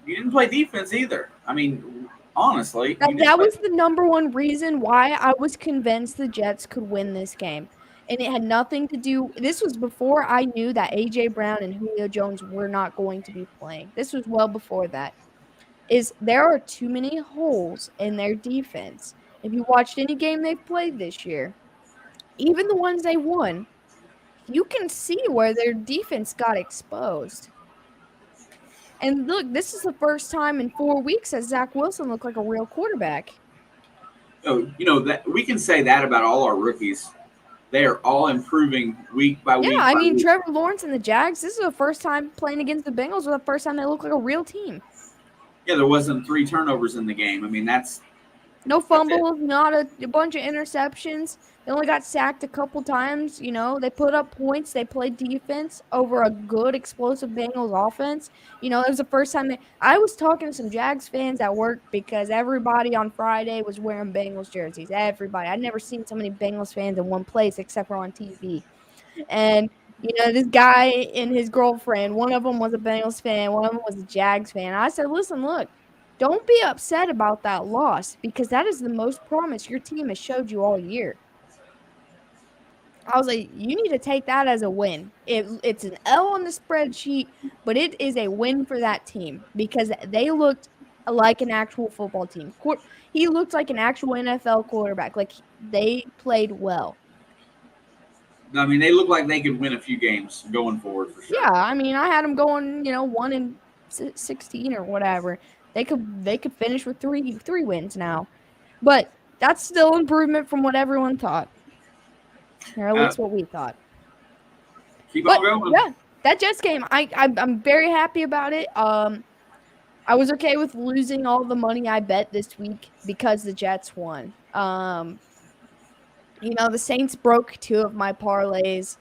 you didn't play defense either. I mean, honestly, That was the number one reason why I was convinced the Jets could win this game. And it had nothing to do. This was before I knew that A.J. Brown and Julio Jones were not going to be playing. This was well before that. There are too many holes in their defense. If you watched any game they've played this year, even the ones they won, you can see where their defense got exposed. And look, this is the first time in 4 weeks that Zach Wilson looked like a real quarterback. that we can say that about all our rookies. They are all improving week by Yeah, week I by mean, week. Trevor Lawrence and the Jags, this is the first time playing against the Bengals, or the first time they look like a real team. Yeah, there wasn't 3 turnovers in the game. I mean, that's No it. fumbles, not a bunch of interceptions. They only got sacked a couple times. They put up points. They played defense over a good, explosive Bengals offense. It was the first time I was talking to some Jags fans at work because everybody on Friday was wearing Bengals jerseys. Everybody. I'd never seen so many Bengals fans in one place except for on TV. And this guy and his girlfriend, one of them was a Bengals fan, one of them was a Jags fan. I said, listen, look, don't be upset about that loss because that is the most promise your team has showed you all year. I was like, you need to take that as a win. It's an L on the spreadsheet, but it is a win for that team because they looked like an actual football team. He looked like an actual NFL quarterback. Like they played well. I mean, they look like they could win a few games going forward for sure. Yeah, I mean, I had them going, 1-16 or whatever. They could finish with three wins now, but that's still improvement from what everyone thought, or at Uh, least what we thought. keep on But going. yeah, that Jets game, I'm very happy about it. I was okay with losing all the money I bet this week because the Jets won. The Saints broke two of my parlays,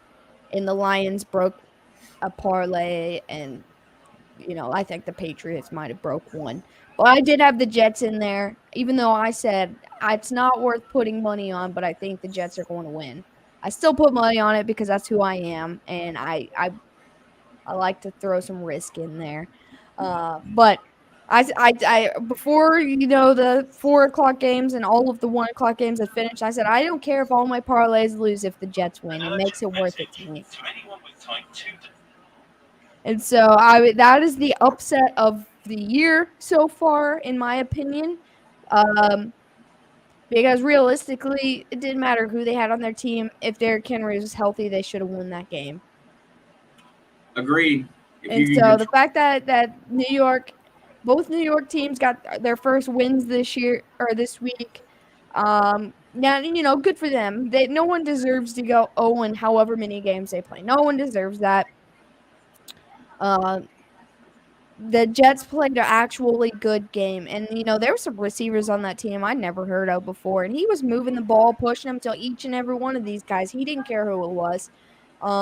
and the Lions broke a parlay, and I think the Patriots might have broke one. But I did have the Jets in there, even though I said it's not worth putting money on, but I think the Jets are going to win. I still put money on it because that's who I am, and I like to throw some risk in there. But I before the 4 o'clock games and all of the 1 o'clock games had finished, I said I don't care if all my parlays lose if the Jets win. It makes it worth it to me. And so that is the upset of the year so far, in my opinion. Because realistically, it didn't matter who they had on their team. If Derrick Henry was healthy, they should have won that game. Agreed. If And you can so the control, fact that both New York teams got their first wins this year or this week, now good for them. No one deserves to go 0 in however many games they play. No one deserves that. Uh, the Jets played an actually good game, and there were some receivers on that team I'd never heard of before, and he was moving the ball, pushing them to each and every one of these guys. He didn't care who it was.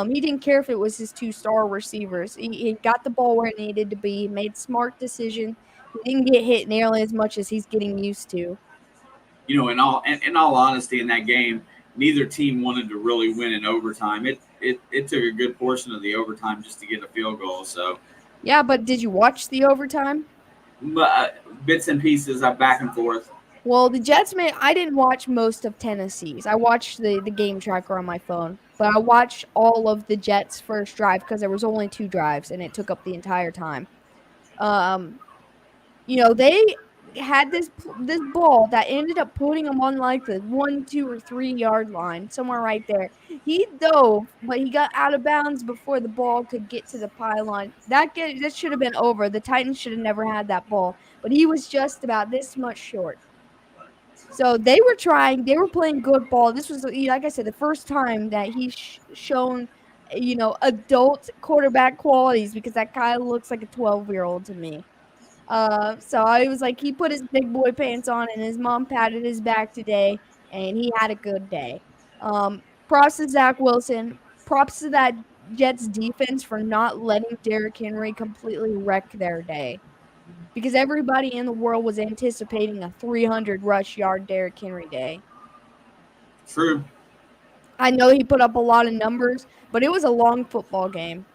He didn't care if it was his 2-star receivers. He got the ball where it needed to be, made smart decisions. He didn't get hit nearly as much as he's getting used to. in all honesty, in that game, neither team wanted to really win in overtime. It took a good portion of the overtime just to get a field goal. So, Yeah, but did you watch the overtime? bits and pieces, back and forth. Well, the Jets made. I didn't watch most of Tennessee's. I watched the game tracker on my phone, but I watched all of the Jets' first drive because there was only 2 drives and it took up the entire time. Um, they had this ball that ended up putting them on like the 1, 2, or 3 yard line, somewhere right there. He dove, but he got out of bounds before the ball could get to the pylon. That should have been over. The Titans should have never had that ball, but he was just about this much short. So they were trying. They were playing good ball. This was, like I said, the first time that he's shown, adult quarterback qualities because that guy looks like a 12-year-old to me. So I was like, he put his big boy pants on, and his mom patted his back today, and he had a good day. Props to Zach Wilson. Props to that Jets defense for not letting Derrick Henry completely wreck their day. Because everybody in the world was anticipating a 300 rush yard Derrick Henry day. True. I know he put up a lot of numbers, but it was a long football game.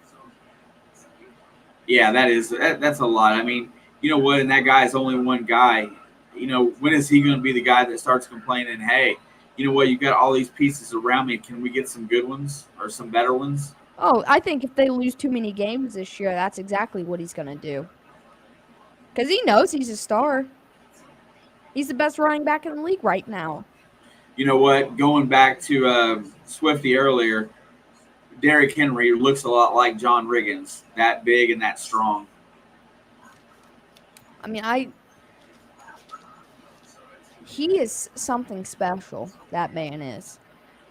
Yeah, that's a lot. I mean, you know what? And that guy is only one guy. When is he going to be the guy that starts complaining? Hey, you know what? You got all these pieces around me. Can we get some good ones or some better ones? Oh, I think if they lose too many games this year, that's exactly what he's going to do. Because he knows he's a star. He's the best running back in the league right now. You know what? Going back to Swifty earlier, Derrick Henry looks a lot like John Riggins, that big and that strong. I mean, he is something special, that man is.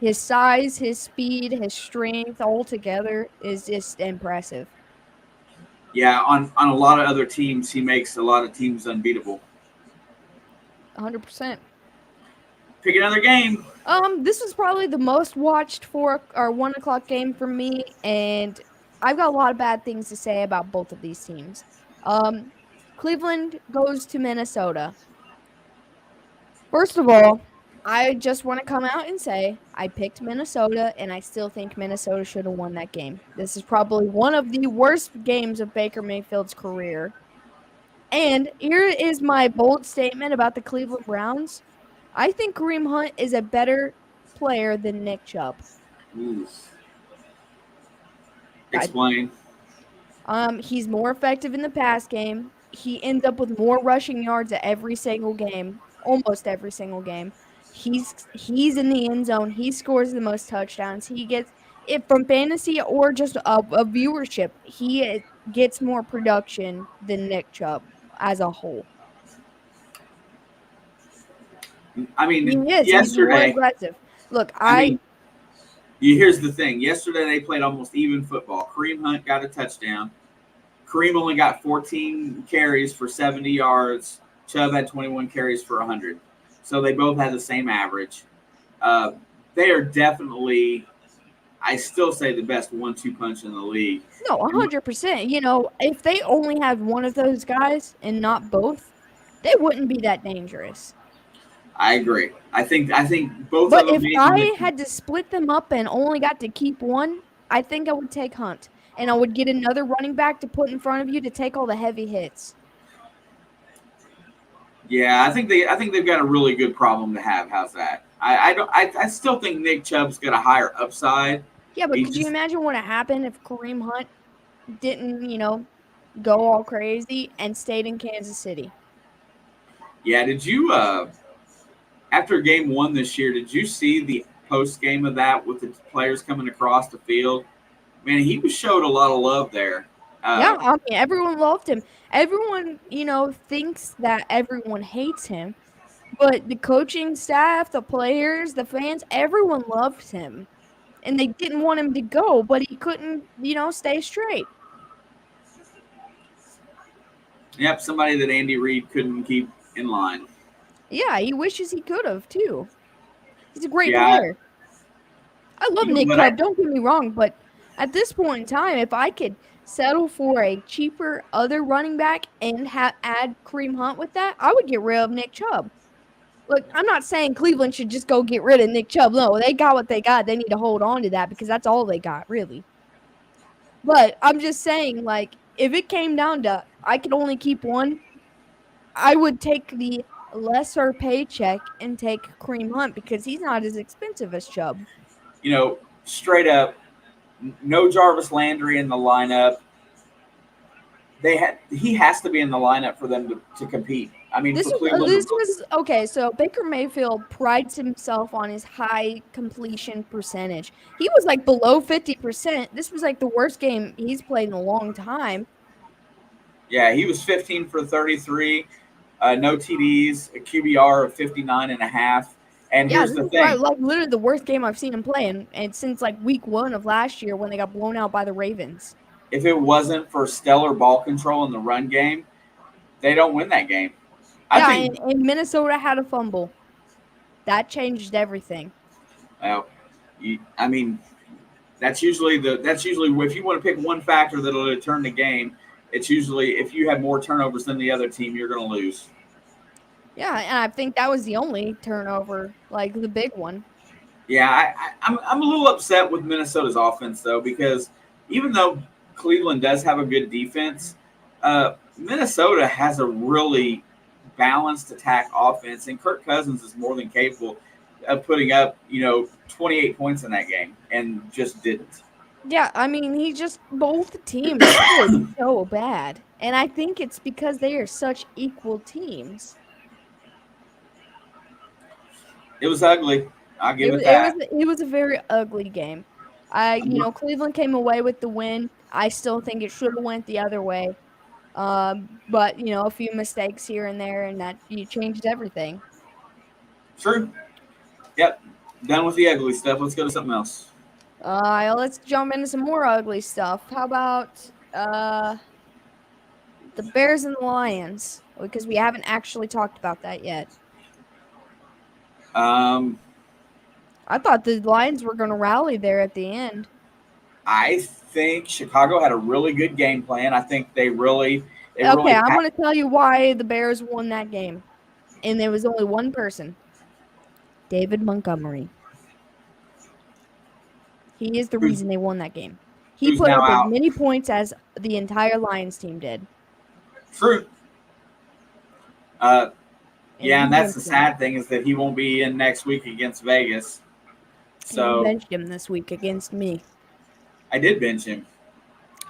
His size, his speed, his strength all together is just impressive. Yeah, on a lot of other teams, he makes a lot of teams unbeatable. 100%. Pick another game. This was probably the most watched 1 o'clock game for me, and I've got a lot of bad things to say about both of these teams. Cleveland goes to Minnesota. First of all, I just want to come out and say I picked Minnesota, and I still think Minnesota should have won that game. This is probably one of the worst games of Baker Mayfield's career. And here is my bold statement about the Cleveland Browns. I think Kareem Hunt is a better player than Nick Chubb. Oof. I Explain. He's more effective in the pass game. He ends up with more rushing yards at every single game, almost every single game. He's in the end zone. He scores the most touchdowns. He gets it from fantasy or just a viewership. He gets more production than Nick Chubb as a whole. I He mean, is. He's more yesterday. aggressive. Look, I mean, here's the thing. Yesterday they played almost even football. Kareem Hunt got a touchdown. Kareem only got 14 carries for 70 yards. Chubb had 21 carries for 100. So they both had the same average. Uh, they are definitely, I still say, the best 1-2 punch in the league. no, 100%. If they only had one of those guys and not both, they wouldn't be that dangerous. I agree. I think both of But them if made I the. had to split them up and only got to keep one, I think I would take Hunt. And I would get another running back to put in front of you to take all the heavy hits. Yeah, I think they've got a really good problem to have. How's that? I still think Nick Chubb's got a higher upside. Yeah, but He could you just imagine what would happen if Kareem Hunt didn't, go all crazy and stayed in Kansas City? Yeah. Did you after game one this year? Did you see the post game of that with the players coming across the field? Man, he was showed a lot of love there. Yeah, Uh, I mean, everyone loved him. Everyone, thinks that everyone hates him, but the coaching staff, the players, the fans, everyone loves him. And they didn't want him to go, but he couldn't, stay straight. yep, somebody that Andy Reid couldn't keep in line. Yeah, he wishes he could have too. He's a great Yeah, player. I love you know Nick what? Chubb, don't get me wrong, but at this point in time, if I could settle for a cheaper other running back and add Kareem Hunt with that, I would get rid of Nick Chubb. Look, I'm not saying Cleveland should just go get rid of Nick Chubb. No, they got what they got. They need to hold on to that because that's all they got, really. But I'm just saying, like, if it came down to I could only keep one, I would take the lesser paycheck and take Kareem Hunt because he's not as expensive as Chubb. Straight up, no Jarvis Landry in the lineup. He has to be in the lineup for them to compete. I mean, This for was Cleveland to this was okay. So Baker Mayfield prides himself on his high completion percentage. He was like below 50%. This was like the worst game he's played in a long time. yeah, he was 15 for 33, no TDs, a QBR of 59.5. And Yeah, here's this the is probably thing: like literally the worst game I've seen him play, and since like week 1 of last year when they got blown out by the Ravens. if it wasn't for stellar ball control in the run game, they don't win that game. I Yeah, think. and Minnesota had a fumble. That changed everything. Well, I mean, that's usually if you want to pick one factor that'll determine the game, it's usually if you have more turnovers than the other team, you're going to lose. Yeah, and I think that was the only turnover, like the big one. Yeah, I'm a little upset with Minnesota's offense though because even though Cleveland does have a good defense, Minnesota has a really balanced attack offense, and Kirk Cousins is more than capable of putting up 28 points in that game, and just didn't. Yeah, I mean, he just both teams played so bad. And I think it's because they are such equal teams. It was ugly. I'll give It it was it was that. it was a very ugly game. Cleveland came away with the win. I still think it should have went the other way. But a few mistakes here and there, and that you changed everything. True. Yep. Done with the ugly stuff. Let's go to something else. Let's jump into some more ugly stuff. How about the Bears and the Lions? Because we haven't actually talked about that yet. Um, I thought the Lions were going to rally there at the end. I think Chicago had a really good game plan. I think they really Okay, I'm going to tell you why the Bears won that game. And there was only one person, David Montgomery. He is the who's reason they won that game. He who's put now up as out. many points as the entire Lions team did. True. And Yeah, he and that's went the to them. sad thing is that he won't be in next week against Vegas. And you So benched him this week against me. I did bench him.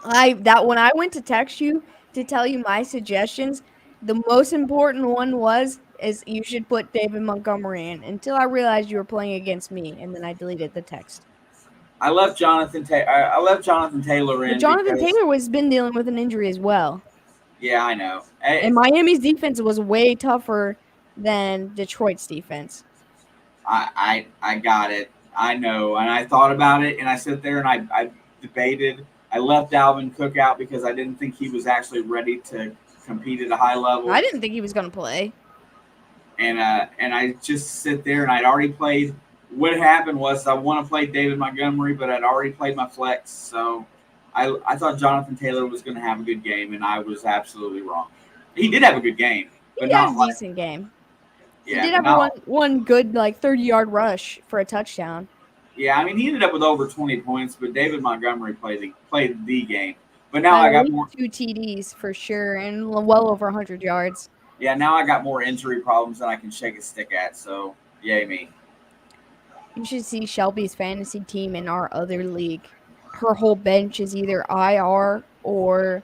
When I went to text you to tell you my suggestions, the most important one is you should put David Montgomery in until I realized you were playing against me, and then I deleted the text. I left Jonathan. I left Jonathan Taylor But in Jonathan because Taylor was been dealing with an injury as well, yeah, I know. and Miami's defense was way tougher than Detroit's defense. I got it. I know, and I thought about it, and I sat there and I debated. I left Dalvin Cook out because I didn't think he was actually ready to compete at a high I level, didn't think he was going to play. and I just sit there and I'd already played. What happened was I want to play David Montgomery, but I'd already played my flex, so I thought Jonathan Taylor was going to have a good game, and I was absolutely wrong. He did have a good game, He but had a not like decent game. He yeah, did but have a not one good 30-yard rush for a touchdown. yeah, I mean, he ended up with over 20 points, but David Montgomery played the game. But now Had I at got least more. 2 TDs for sure, and well over 100 yards. Yeah, now I got more injury problems than I can shake a stick at. So yay me. You should see Shelby's fantasy team in our other league. Her whole bench is either IR or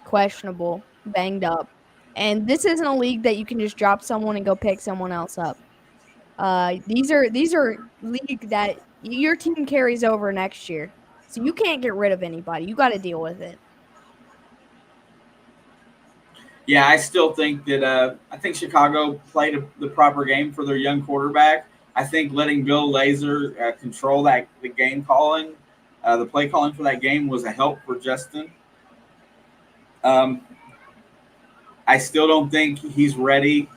questionable, banged up. And this isn't a league that you can just drop someone and go pick someone else up. These are league that your team carries over next year. So you can't get rid of anybody. You got to deal with it. Yeah, I still think that I think Chicago played the proper game for their young quarterback. I think letting Bill Lazor control the game calling, the play calling for that game was a help for Justin. Um, I still don't think he's ready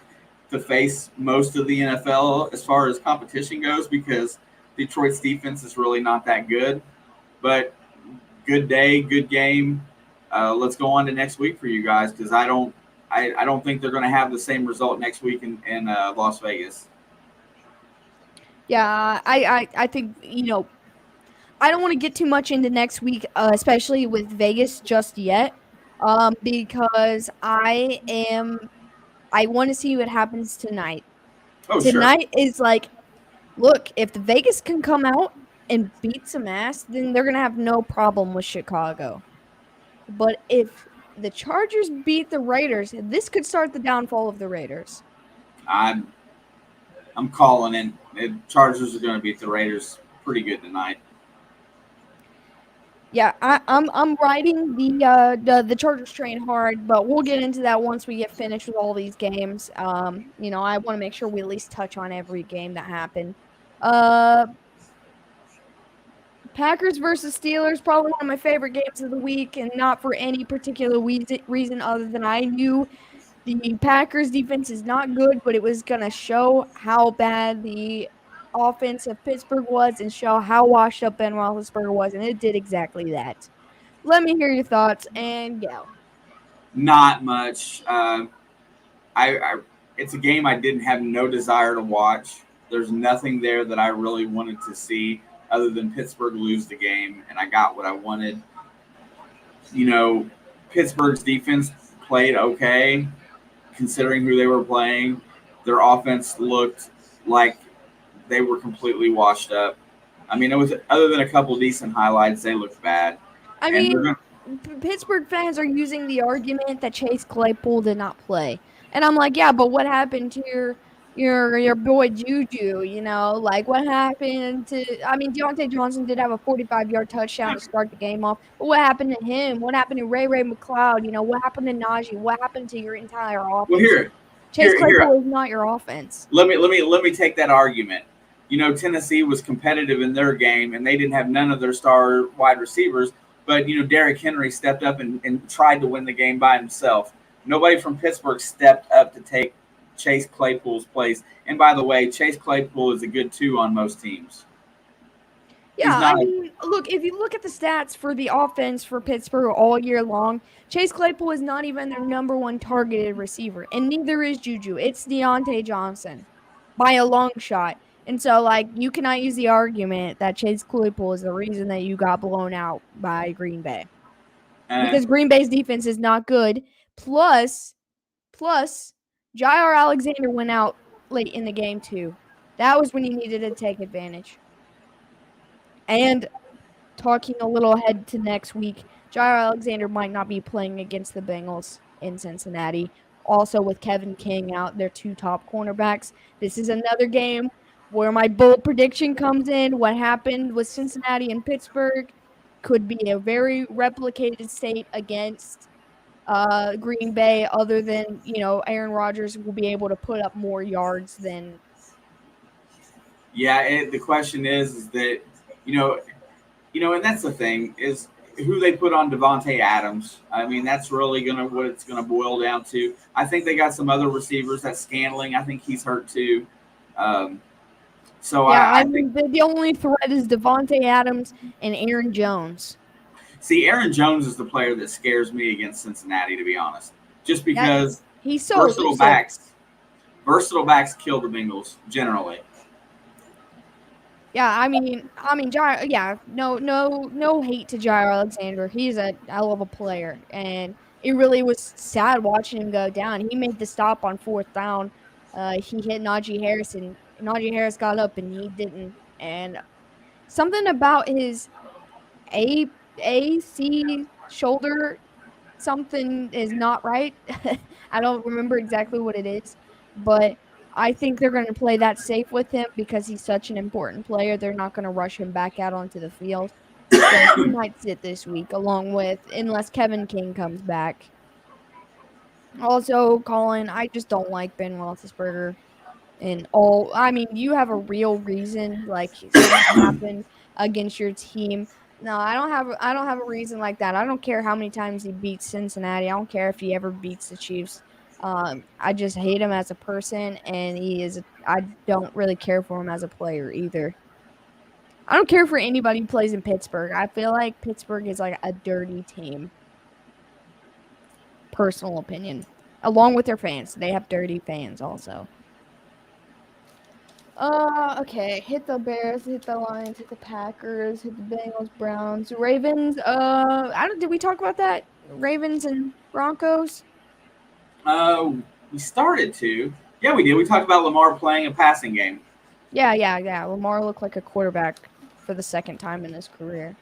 to face most of the NFL as far as competition goes because Detroit's defense is really not that good. But good day, good game. Let's go on to next week for you guys because I don't think they're going to have the same result next week in Las Vegas. Yeah, I think I don't want to get too much into next week, especially with Vegas just yet, because I want to see what happens tonight. Oh, sure. Tonight is look, if the Vegas can come out and beat some ass, then they're gonna have no problem with Chicago. But if the Chargers beat the Raiders, this could start the downfall of the Raiders. I'm I'm calling in. The Chargers are going to beat the Raiders pretty good tonight. Yeah, I'm riding the Chargers train hard, but we'll get into that once we get finished with all these games. I want to make sure we at least touch on every game that happened. Uh, Packers versus Steelers, probably one of my favorite games of the week, and not for any particular reason other than I knew the Packers defense is not good, but it was gonna show how bad the offense of Pittsburgh was and show how washed up Ben Roethlisberger was, and it did exactly that. Let me hear your thoughts and go. Not much. I it's a game I didn't have no desire to watch. There's nothing there that I really wanted to see other than Pittsburgh lose the game, and I got what I wanted. You know, Pittsburgh's defense played okay considering who they were playing. Their offense looked like they were completely washed up. I mean, it was other than a couple decent highlights, they looked bad. I And they're mean, going Pittsburgh fans are using the argument that Chase Claypool did not play, and I'm like, yeah, but what happened to your boy Juju? Like what happened to? I mean, Deontay Johnson did have a 45-yard touchdown to start the game off, but what happened to him? What happened to Ray McLeod? What happened to Najee? What happened to your entire well offense? here, Chase here, here. Claypool is not your offense. Let me take that argument. You know, Tennessee was competitive in their game, and they didn't have none of their star wide receivers. But Derrick Henry stepped up and tried to win the game by himself. Nobody from Pittsburgh stepped up to take Chase Claypool's place. And by the way, Chase Claypool is a good two on most teams. Yeah, He's I not. mean, look, if you look at the stats for the offense for Pittsburgh all year long, Chase Claypool is not even their number one targeted receiver, and neither is Juju. It's Deontay Johnson by a long shot. And so, you cannot use the argument that Chase Claypool is the reason that you got blown out by Green Bay. Uh, Because Green Bay's defense is not good. Plus, Jair Alexander went out late in the game, too. That was when you needed to take advantage. And talking a little ahead to next week, Jair Alexander might not be playing against the Bengals in Cincinnati. Also, with Kevin King out, their two top cornerbacks. This is another game where my bold prediction comes in. What happened with Cincinnati and Pittsburgh could be a very replicated state against Green Bay, other than, Aaron Rodgers will be able to put up more yards than. Yeah, the question is that you know and that's the thing is who they put on Devonte Adams. I mean, that's really gonna what it's gonna boil down to. I think they got some other receivers. That Scantling, I think he's hurt too. Um, so Yeah, I I think mean, the only threat is Devonte Adams and Aaron Jones. see Aaron Jones is the player that scares me against Cincinnati, to be honest. Just That because he's so versatile elusive. backs, versatile backs kill the Bengals generally. Yeah, Jair. Yeah, no hate to Jair Alexander. He's a hell of a player, and it really was sad watching him go down. He made the stop on fourth down. He hit Najee Harris, and Najee Harris got up, and he didn't. And something about his A AC shoulder, something is not right. I don't remember exactly what it is, but I think they're going to play that safe with him because he's such an important player. They're not going to rush him back out onto the field. So he might sit this week, along with, unless Kevin King comes back. Also, Colin, I just don't like Ben Roethlisberger. And you have a real reason, like something happened against your team. No, I don't have a reason like that. I don't care how many times he beats Cincinnati. I don't care if he ever beats the Chiefs. I just hate him as a person, and I don't really care for him as a player either. I don't care for anybody who plays in Pittsburgh. I feel like Pittsburgh is like a dirty team. Personal opinion. Along with their fans. They have dirty fans also. Okay. Hit the Bears, hit the Lions, hit the Packers, hit the Bengals, Browns, Ravens. I don't. Did we talk about that? Ravens and Broncos. Uh, we started to. Yeah, we did. We talked about Lamar playing a passing game. Yeah. Lamar looked like a quarterback for the second time in his career.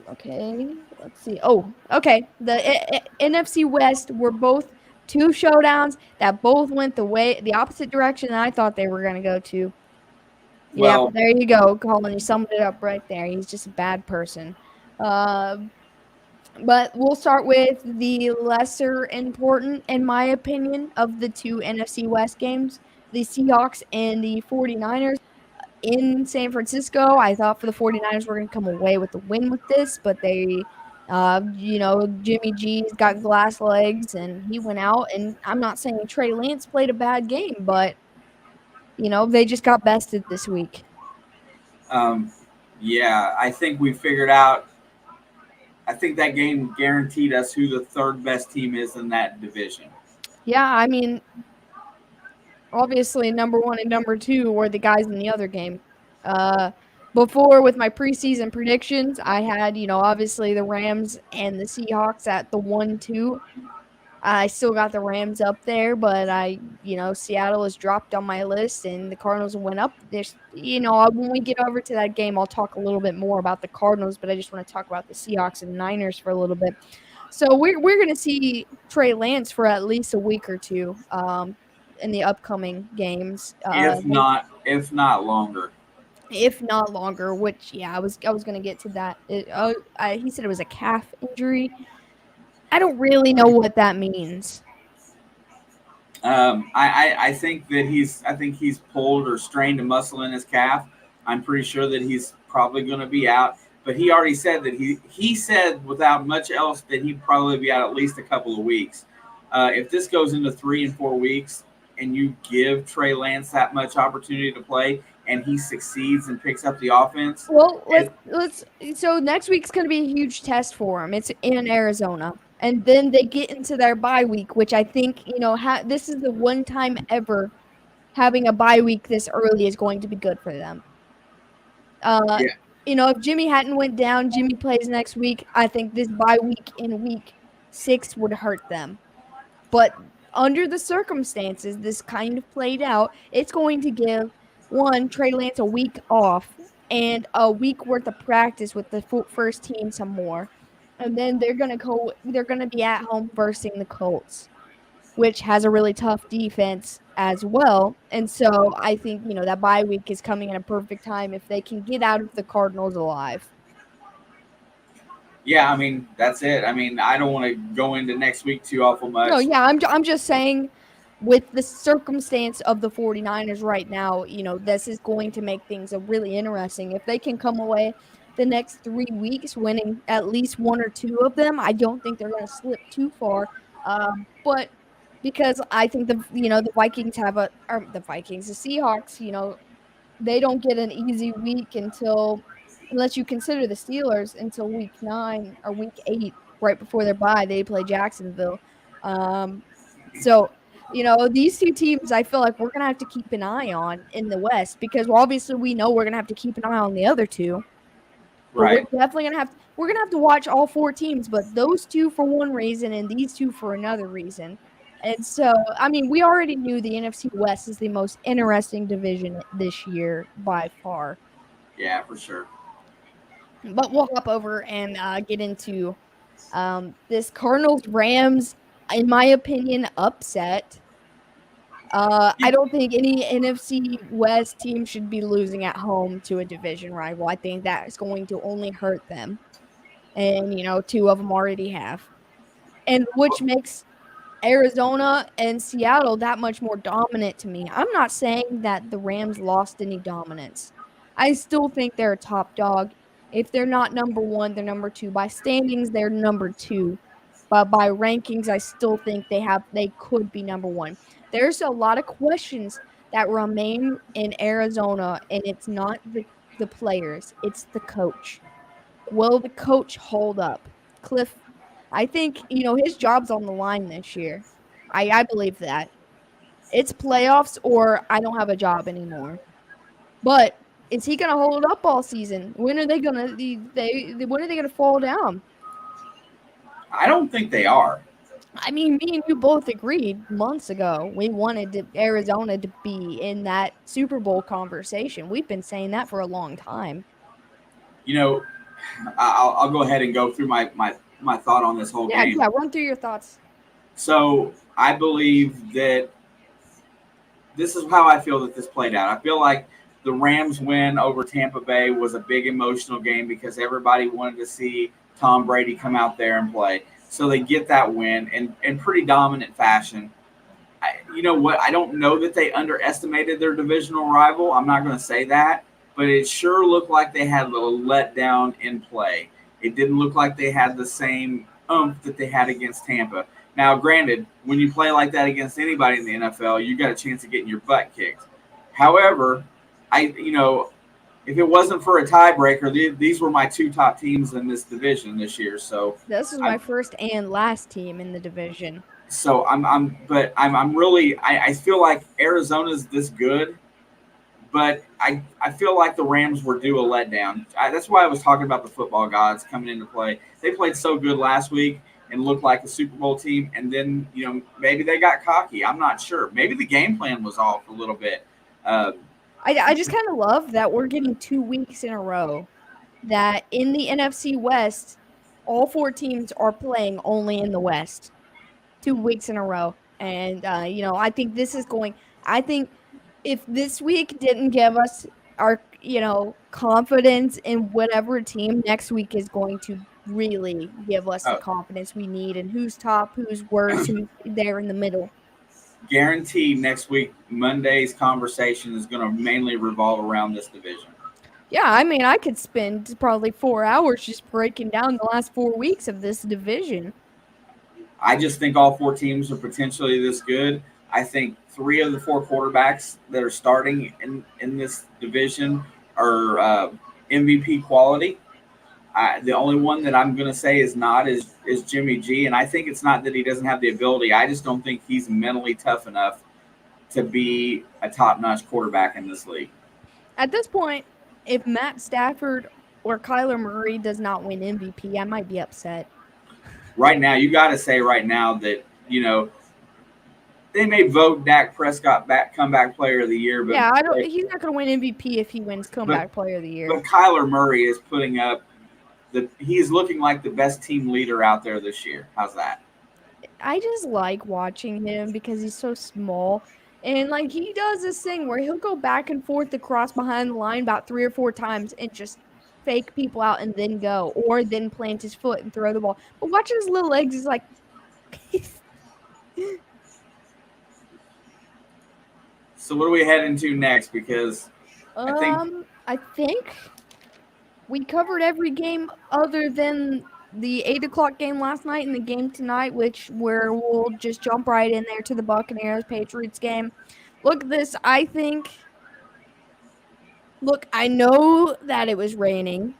Okay. Let's see. Oh, okay. The NFC West were both two showdowns that both went the opposite direction that I thought they were going to go to. Yep, Well, there you go, Colin. You summed it up right there. He's just a bad person. Uh, but we'll start with the lesser important, in my opinion, of the two NFC West games, the Seahawks and the 49ers in San Francisco. I thought for the 49ers were going to come away with the win with this, but Jimmy G's got glass legs and he went out. And I'm not saying Trey Lance played a bad game, but, they just got bested this week. um, yeah, I think we figured out. I think that game guaranteed us who the third best team is in that division. Yeah, obviously number one and number two were the guys in the other game. Uh, Before, with my preseason predictions, I had, obviously the Rams and the Seahawks at the 1-2. I still got the Rams up there, but Seattle has dropped on my list and the Cardinals went up. When we get over to that game, I'll talk a little bit more about the Cardinals, but I just want to talk about the Seahawks and Niners for a little bit. So we're going to see Trey Lance for at least a week or two in the upcoming games. If not longer. If not longer, which I was going to get to that. He said it was a calf injury. I don't really know what that means. I think that he's pulled or strained a muscle in his calf. I'm pretty sure that he's probably going to be out. But he already said that he said without much else that he'd probably be out at least a couple of weeks. If this goes into 3 and 4 weeks and you give Trey Lance that much opportunity to play and he succeeds and picks up the offense, Well, let's. So next week's going to be a huge test for him. It's in Arizona, and then they get into their bye week, which I think this is the one time ever having a bye week this early is going to be good for them. yeah, If Jimmy hadn't went down, Jimmy plays next week. I think this bye week in week 6 would hurt them. But under the circumstances, this kind of played out. It's going to give one, Trey Lance a week off and a week worth of practice with the first team some more. And then they're gonna be at home versing the Colts, which has a really tough defense as well. And so I think, that bye week is coming at a perfect time if they can get out of the Cardinals alive. Yeah, I mean that's it. I mean I don't want to go into next week too awful No, much. yeah, I'm just saying with the circumstance of the 49ers right now, this is going to make things a really interesting. If they can come away the next 3 weeks winning at least one or two of them, I don't think they're going to slip too far. But because I think the Vikings or the Vikings, the Seahawks, they don't get an easy week unless you consider the Steelers until week 9 or week 8, right before their bye. They play Jacksonville. Um, so, these two teams, I feel like we're gonna have to keep an eye on in the West because obviously we know we're gonna have to keep an eye on the other two. But Right. we're gonna have to watch all four teams, but those two for one reason and these two for another reason. And so, I mean, we already knew the NFC West is the most interesting division this year by far. Yeah, for sure. But we'll hop over and get into this Cardinals Rams, in my opinion, upset. I don't think any NFC West team should be losing at home to a division rival. I think that is going to only hurt them. And, two of them already have. And which makes Arizona and Seattle that much more dominant to me. I'm not saying that the Rams lost any dominance. I still think they're a top dog. If they're not number one, they're number two. By standings, they're number two. But by rankings, I still think they could be number one. There's a lot of questions that remain in Arizona, and it's not the players, it's the coach. Will the coach hold up? Cliff, I think, his job's on the line this year. I believe that. It's playoffs or I don't have a job anymore. But is he going to hold up all season? When are they going to when are they going to fall down? I don't think they are. I mean, me and you both agreed months ago. We wanted Arizona to be in that Super Bowl conversation. We've been saying that for a long time. You know, I'll go ahead and go through my thought on this whole Yeah, game. yeah, run through your thoughts. So I believe that this is how I feel that this played out. I feel like the Rams win over Tampa Bay was a big emotional game because everybody wanted to see Tom Brady come out there and play. So they get that win in pretty dominant fashion. You know what? I don't know that they underestimated their divisional rival. I'm not going to say that, but it sure looked like they had a little letdown in play. It didn't look like they had the same oomph that they had against Tampa. Now, granted, when you play like that against anybody in the NFL, you got a chance of getting your butt kicked. However, if it wasn't for a tiebreaker, these were my two top teams in this division this year. So This is I, my first and last team in the division. I'm really, I feel like Arizona's this good, but I feel like the Rams were due a letdown. That's why I was talking about the football gods coming into play. They played so good last week and looked like a Super Bowl team, and then maybe they got cocky. I'm not sure. Maybe the game plan was off a little bit. Uh, I just kind of love that we're getting 2 weeks in a row that in the NFC West, all four teams are playing only in the West. 2 weeks in a row. And, I think I think if this week didn't give us our, confidence in whatever team, next week is going to really give us the oh, confidence we need and who's top, who's worse, who's there in the middle. Guaranteed next week, Monday's conversation is going to mainly revolve around this division. Yeah, I mean, I could spend probably 4 hours just breaking down the last 4 weeks of this division. I just think all four teams are potentially this good. I think three of the four quarterbacks that are starting in this division are MVP quality. The only one that I'm going to say is not is Jimmy G, and I think it's not that he doesn't have the ability. I just don't think he's mentally tough enough to be a top-notch quarterback in this league. At this point, if Matt Stafford or Kyler Murray does not win MVP, I might be upset. Right now, you got to say right now that they may vote Dak Prescott back comeback player of the year, Yeah, I don't. He's not going to win MVP if he wins but comeback player of the year. but Kyler Murray is putting up he is looking like the best team leader out there this year. How's that? I just like watching him because he's so small. And like he does this thing where he'll go back and forth across behind the line about 3 or 4 times and just fake people out and then go, or then plant his foot and throw the ball. But watching his little legs is like So what are we heading to next? Because I think I think we covered every game other than the 8 o'clock game last night and the game tonight, where we'll just jump right in there to the Buccaneers Patriots game. Look at this. Look, I know that it was raining,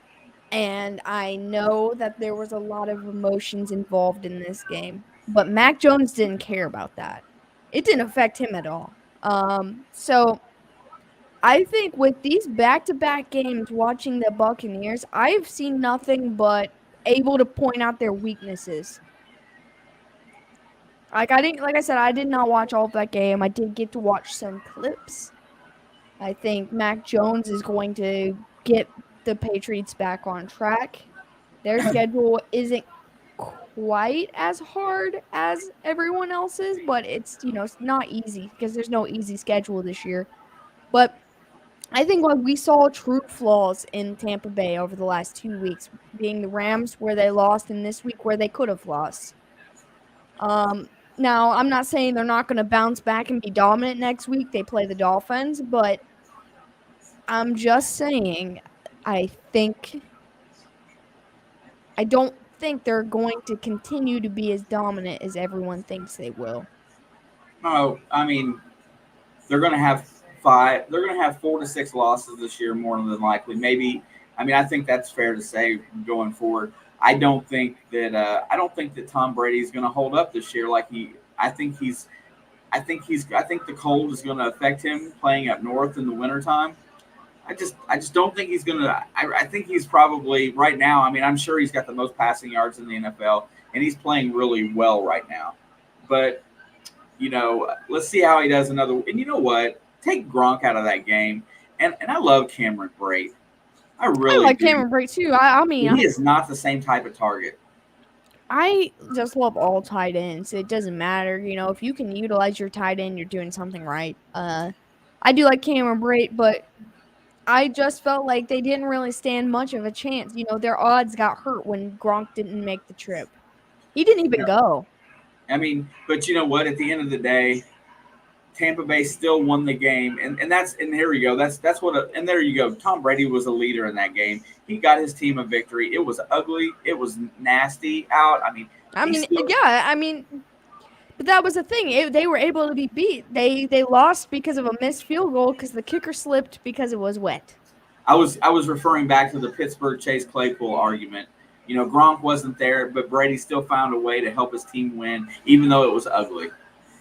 and I know that there was a lot of emotions involved in this game, but Mac Jones didn't care about that. It didn't affect him at all. So I think with these back-to-back games watching the Buccaneers, I've seen nothing but able to point out their weaknesses. Like I said, I did not watch all of that game. I did get to watch some clips. I think Mac Jones is going to get the Patriots back on track. Their schedule isn't quite as hard as everyone else's, but it's not easy because there's no easy schedule this year. But I think like we saw true flaws in Tampa Bay over the last 2 weeks, being the Rams where they lost and this week where they could have lost. Now I'm not saying they're not going to bounce back and be dominant next week. They play the Dolphins, but I'm just saying I think I don't think they're going to continue to be as dominant as everyone thinks they will. no, I mean they're going to have five. They're going to have 4 to 6 losses this year, more than likely. Maybe. I mean, I think that's fair to say going forward. I don't think that. I don't think that Tom Brady is going to hold up this year like he. I think he's. I think the cold is going to affect him playing up north in the wintertime. I just don't think he's going to. I think he's probably right now. I mean, I'm sure he's got the most passing yards in the NFL, and he's playing really well right now. But let's see how he does another. And you know what? Take Gronk out of that game, and I love Cameron Brate. I I really like do. Cameron Brate too. I mean, He is not the same type of target. I just love all tight ends. It doesn't matter, if you can utilize your tight end, you're doing something right. I do like Cameron Brate, but I just felt like they didn't really stand much of a chance. Their odds got hurt when Gronk didn't make the trip. He didn't even go. I mean, but you know what? At the end of the day, Tampa Bay still won the game, and here we go. That's what. And there you go. Tom Brady was a leader in that game. He got his team a victory. It was ugly. It was nasty out. I mean, Yeah. I mean, but that was the thing. They were able to be beat. They lost because of a missed field goal because the kicker slipped because it was wet. I was referring back to the Pittsburgh Chase Claypool argument. Gronk wasn't there, but Brady still found a way to help his team win, even though it was ugly.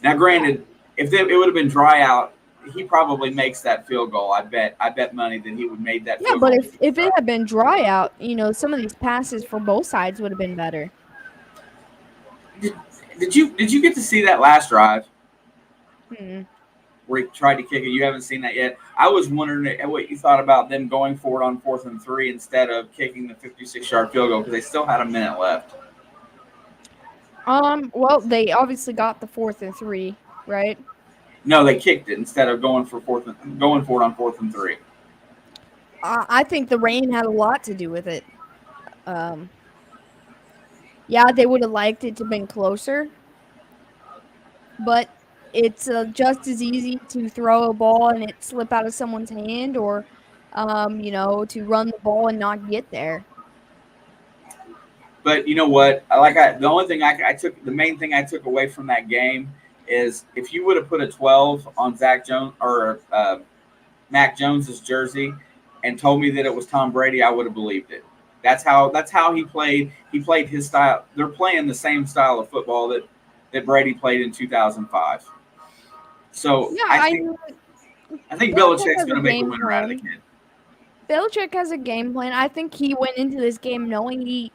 Now, granted, if it would have been dry out, he probably makes that field goal. I bet money that he would make that. Yeah, field but goal if it had been dry out, some of these passes for both sides would have been better. Did you get to see that last drive? Hmm. Where he tried to kick it. You haven't seen that yet. I was wondering what you thought about them going for it on 4th and 3 instead of kicking the 56-yard field goal because they still had a minute left. Well, they obviously got the 4th and 3, right? No, they kicked it instead of going for it on 4th and 3. I think the rain had a lot to do with it. Yeah, they would have liked it to have been closer, but it's just as easy to throw a ball and it slip out of someone's hand, or to run the ball and not get there. But you know what? The main thing I took away from that game is if you would have put a 12 on Zach Jones or Mac Jones's jersey and told me that it was Tom Brady, I would have believed it. That's how he played. He played his style. They're playing the same style of football that Brady played in 2005. So Yeah, I think Belichick's going to make a winner out of the kid. Belichick has a game plan. I think he went into this game knowing he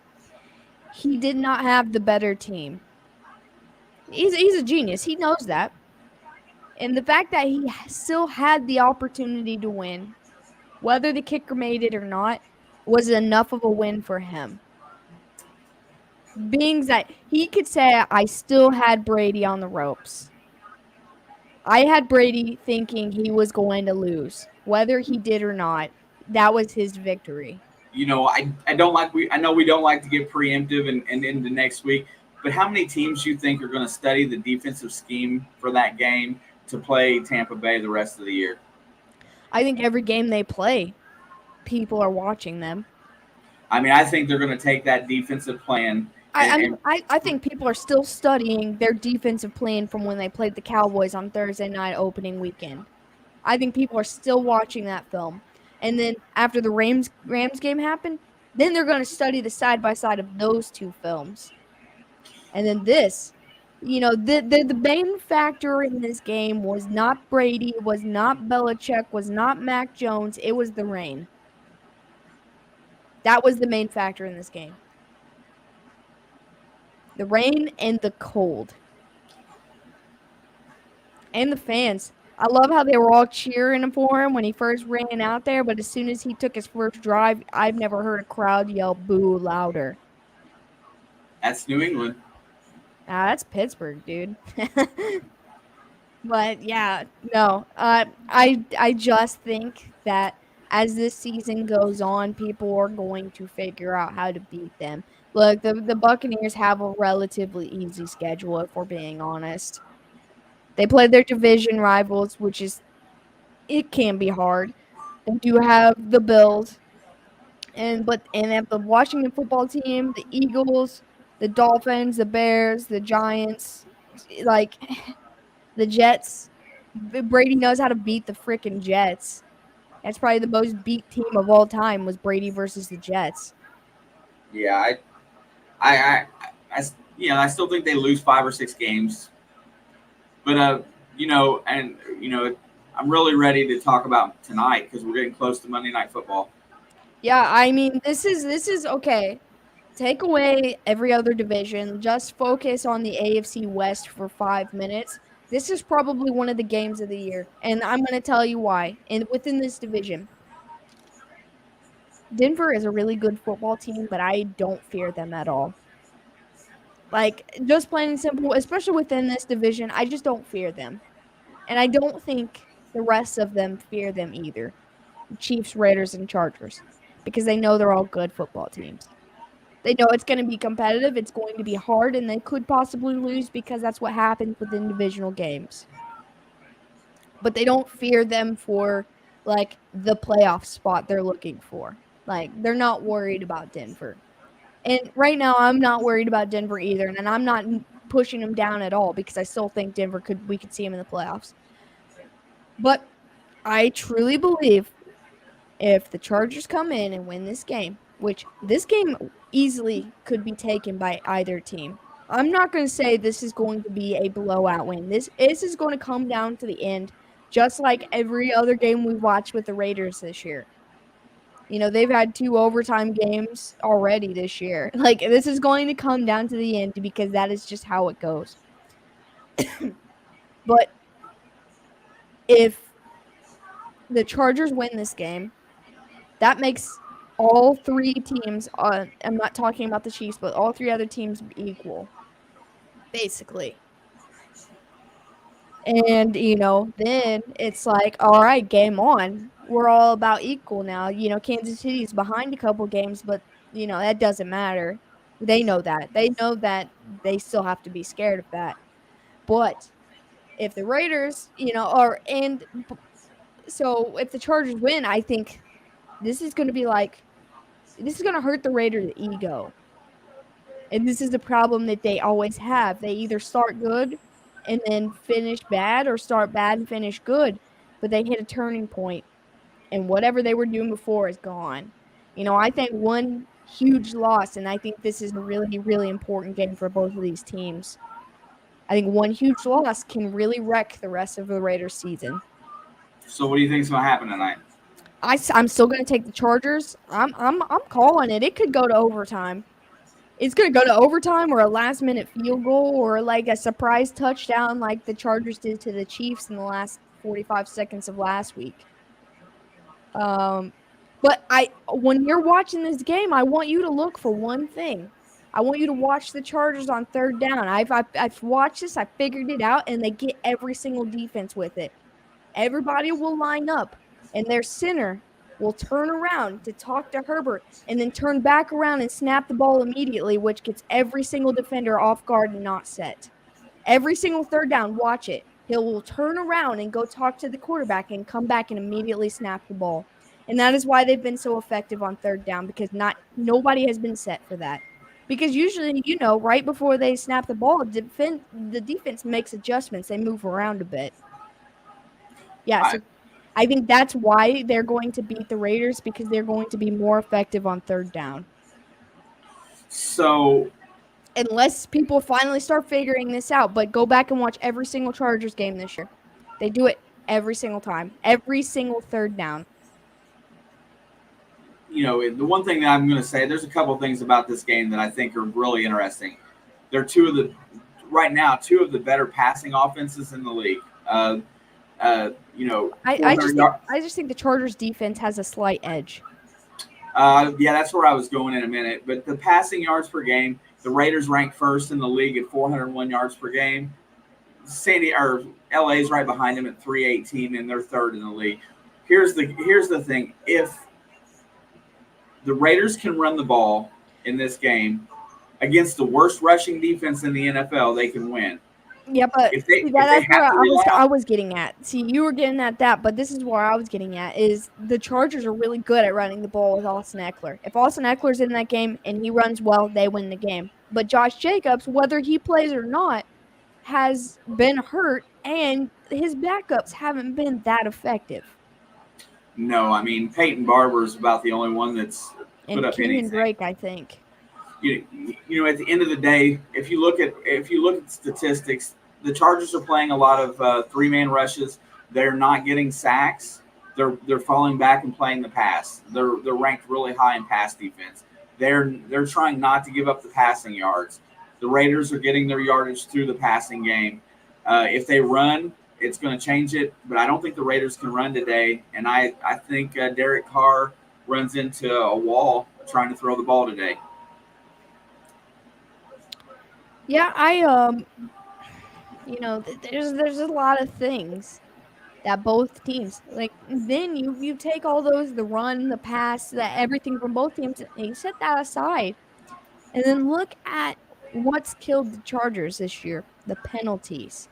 did not have the better team. He's a genius. He knows that. And the fact that he still had the opportunity to win, whether the kicker made it or not, was enough of a win for him. Being that he could say, I still had Brady on the ropes. I had Brady thinking he was going to lose, whether he did or not. That was his victory. I don't like I know we don't like to get preemptive and into next week, but how many teams do you think are going to study the defensive scheme for that game to play Tampa Bay the rest of the year? I think every game they play, people are watching them. I mean, I think they're going to take that defensive plan I think people are still studying their defensive plan from when they played the Cowboys on Thursday night opening weekend. I think people are still watching that film. And then after the Rams game happened, then they're going to study the side by side of those two films. And then this, the main factor in this game was not Brady, was not Belichick, was not Mac Jones. It was the rain. That was the main factor in this game. The rain and the cold. And the fans. I love how they were all cheering for him when he first ran out there, but as soon as he took his first drive, I've never heard a crowd yell boo louder. That's New England. That's Pittsburgh, dude. But yeah, no. I just think that as this season goes on, people are going to figure out how to beat them. Look, the Buccaneers have a relatively easy schedule, if we're being honest. They play their division rivals, it can be hard. They do have the Bills, and they have the Washington football team, the Eagles, the Dolphins, the Bears, the Giants, like the Jets. Brady knows how to beat the freaking Jets. That's probably the most beat team of all time was Brady versus the Jets. Yeah, I, I I still think they lose 5 or 6 games, but I'm really ready to talk about tonight because we're getting close to Monday Night Football. Yeah, I mean, this is okay. Take away every other division. Just focus on the AFC West for 5 minutes. This is probably one of the games of the year, and I'm going to tell you why. And within this division, Denver is a really good football team, but I don't fear them at all. Like, just plain and simple, especially within this division, I just don't fear them. And I don't think the rest of them fear them either. Chiefs, Raiders, and Chargers, because they know they're all good football teams. They know it's going to be competitive, it's going to be hard, and they could possibly lose because that's what happens within divisional games. But they don't fear them for, like, the playoff spot they're looking for. Like, they're not worried about Denver. And right now, I'm not worried about Denver either, and I'm not pushing them down at all because I still think we could see them in the playoffs. But I truly believe if the Chargers come in and win this game, which this game easily could be taken by either team. I'm not going to say this is going to be a blowout win. This is going to come down to the end, just like every other game we've watched with the Raiders this year. They've had 2 overtime games already this year. Like, this is going to come down to the end because that is just how it goes. But if the Chargers win this game, that makes all 3 teams, I'm not talking about the Chiefs, but all 3 other teams equal, basically. And, then it's like, all right, game on. We're all about equal now. Kansas City's behind a couple games, but, that doesn't matter. They know that. They know that they still have to be scared of that. But if the Raiders, so if the Chargers win, I think this is going to hurt the Raiders' ego. And this is the problem that they always have. They either start good and then finish bad or start bad and finish good, but they hit a turning point and whatever they were doing before is gone. I think one huge loss, and I think this is a really, really important game for both of these teams. I think one huge loss can really wreck the rest of the Raiders season. So what do you think is going to happen tonight? I'm still going to take the Chargers. I'm calling it. It could go to overtime. it's going to go to overtime or a last-minute field goal or like a surprise touchdown like the Chargers did to the Chiefs in the last 45 seconds of last week. Um, but when you're watching this game, I want you to look for one thing. I want you to watch the Chargers on third down. I've watched this. I figured it out, and they get every single defense with it. Everybody will line up, and their center will turn around to talk to Herbert, and then turn back around and snap the ball immediately, which gets every single defender off guard and not set. Every single third down, watch it. He will turn around and go talk to the quarterback and come back and immediately snap the ball. And that is why they've been so effective on third down, because nobody has been set for that. Because usually, right before they snap the ball, the defense makes adjustments. They move around a bit. Yeah, I, so I think that's why they're going to beat the Raiders, because they're going to be more effective on third down. so Unless people finally start figuring this out. But go back and watch every single Chargers game this year. They do it every single time, every single third down. the one thing that I'm going to say, there's a couple of things about this game that I think are really interesting. They're two of the better passing offenses in the league. I just think the Chargers defense has a slight edge. Yeah, that's where I was going in a minute. But the passing yards per game, the Raiders rank first in the league at 401 yards per game. LA's right behind them at 318, and they're third in the league. Here's the thing: if the Raiders can run the ball in this game against the worst rushing defense in the NFL, they can win. Yeah, but that's where I was getting at. See, you were getting at that, but this is where I was getting at, is the Chargers are really good at running the ball with Austin Eckler. If Austin Eckler's in that game and he runs well, they win the game. But Josh Jacobs, whether he plays or not, has been hurt, and his backups haven't been that effective. No, I mean, Peyton Barber is about the only one that's put up anything. And Drake, I think. At the end of the day, if you look at statistics, the Chargers are playing a lot of three-man rushes. They're not getting sacks. They're falling back and playing the pass. They're ranked really high in pass defense. They're trying not to give up the passing yards. The Raiders are getting their yardage through the passing game. If they run, it's going to change it. But I don't think the Raiders can run today. And I think Derek Carr runs into a wall trying to throw the ball today. Yeah, there's a lot of things that both teams, like, then you take all those, the run, the pass, that everything from both teams, and you set that aside, and then look at what's killed the Chargers this year, the penalties.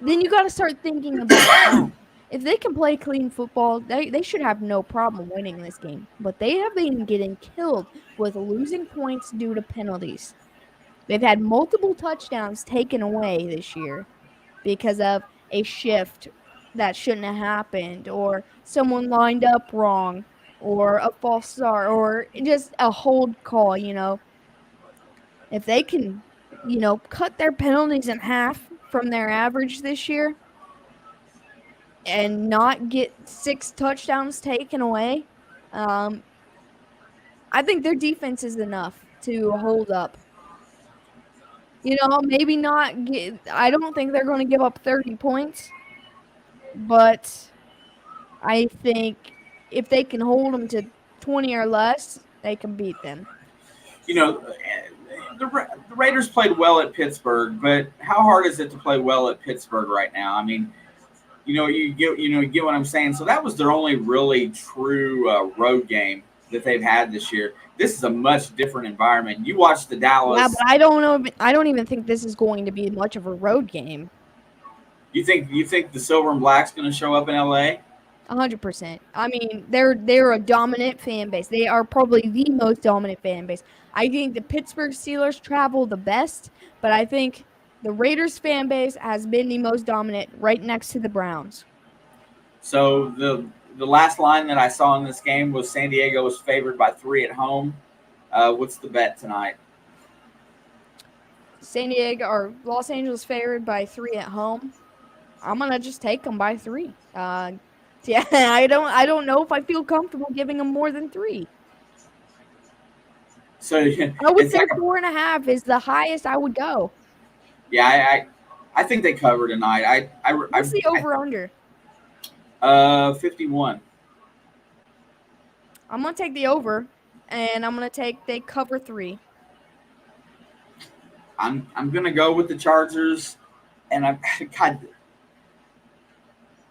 Then you got to start thinking about that. If they can play clean football, they should have no problem winning this game. But they have been getting killed with losing points due to penalties. They've had multiple touchdowns taken away this year because of a shift that shouldn't have happened, or someone lined up wrong, or a false start, or just a hold call, If they can, cut their penalties in half from their average this year and not get 6 touchdowns taken away, I think their defense is enough to hold up. Maybe not I don't think they're going to give up 30 points, but I think if they can hold them to 20 or less, they can beat them. The Raiders played well at Pittsburgh, but how hard is it to play well at Pittsburgh right now? I mean, you get what I'm saying. So that was their only really true road game that they've had this year. This is a much different environment. You watch the Dallas. Yeah, but I don't know. I don't even think this is going to be much of a road game. You think the Silver and Black's going to show up in LA? 100%. I mean, they're a dominant fan base. They are probably the most dominant fan base. I think the Pittsburgh Steelers travel the best, but I think the Raiders fan base has been the most dominant, right next to the Browns. So the last line that I saw in this game was San Diego was favored by 3 at home. What's the bet tonight? San Diego or Los Angeles favored by 3 at home. I'm gonna just take them by 3. Yeah, I don't know if I feel comfortable giving them more than 3. So I would it's say like, 4.5 is the highest I would go. yeah, I think they cover tonight. What's the over under? 51. I'm gonna take the over, and I'm gonna take they cover 3. I'm gonna go with the Chargers, and I God,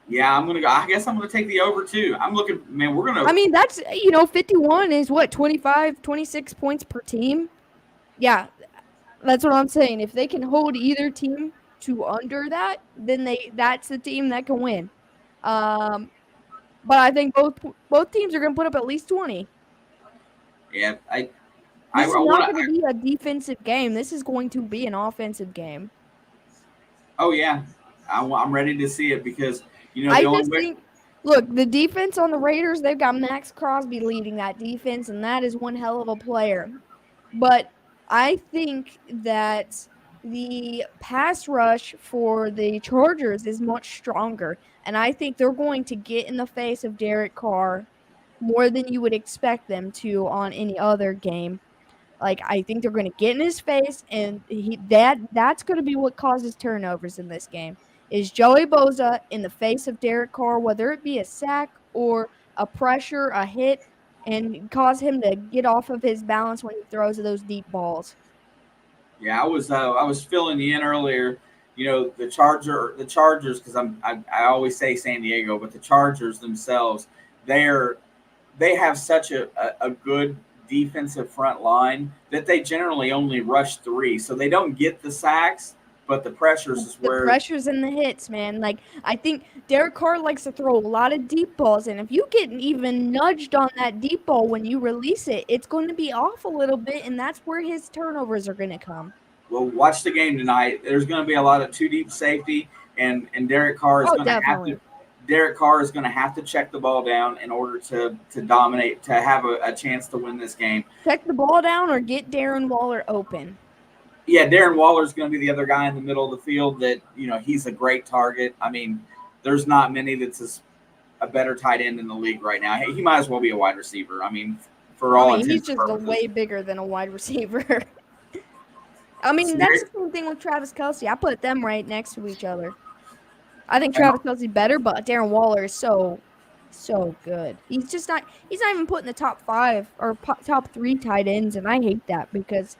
yeah, I'm gonna go. I guess I'm gonna take the over too. I'm looking, man. We're I gonna, mean, that's 51 is what 25, 26 points per team. Yeah, that's what I'm saying. If they can hold either team to under that, then that's the team that can win. Um, but I think both teams are gonna put up at least 20. yeah. I This is want not to. going to be a defensive game. This is going to be an offensive game. Oh yeah, I'm ready to see it because the I only just way. think, look, the defense on the Raiders, they've got Max Crosby leading that defense, and that is one hell of a player. But I think that the pass rush for the Chargers is much stronger, and I think they're going to get in the face of Derek Carr more than you would expect them to on any other game. Like I think they're going to get in his face, and that's going to be what causes turnovers in this game. Is Joey Bosa in the face of Derek Carr, whether it be a sack or a pressure, a hit, and cause him to get off of his balance when he throws those deep balls. Yeah, I was filling you in earlier. The Chargers, because I always say San Diego, but the Chargers themselves, they're they have such a good defensive front line that they generally only rush three, so they don't get the sacks, but the pressures is The where. pressures and the hits, man. Like I think Derek Carr likes to throw a lot of deep balls, and if you get even nudged on that deep ball when you release it, it's going to be off a little bit, and that's where his turnovers are going to come. Well, watch the game tonight. There's going to be a lot of two deep safety, and Derek Carr is Oh, going to have to. definitely. Derek Carr is going to have to check the ball down in order to dominate, to have a chance to win this game. Check the ball down or get Darren Waller open. Yeah, Darren Waller is going to be the other guy in the middle of the field that he's a great target. I mean, there's not many that's a better tight end in the league right now. He might as well be a wide receiver. I mean, for I all mean, he's intents and just a purposes. way bigger than a wide receiver. I mean, that's the same thing with Travis Kelce. I put them right next to each other. I think And Travis Kelce's better, but Darren Waller is so good. He's not even put in the top 5 or top 3 tight ends, and I hate that because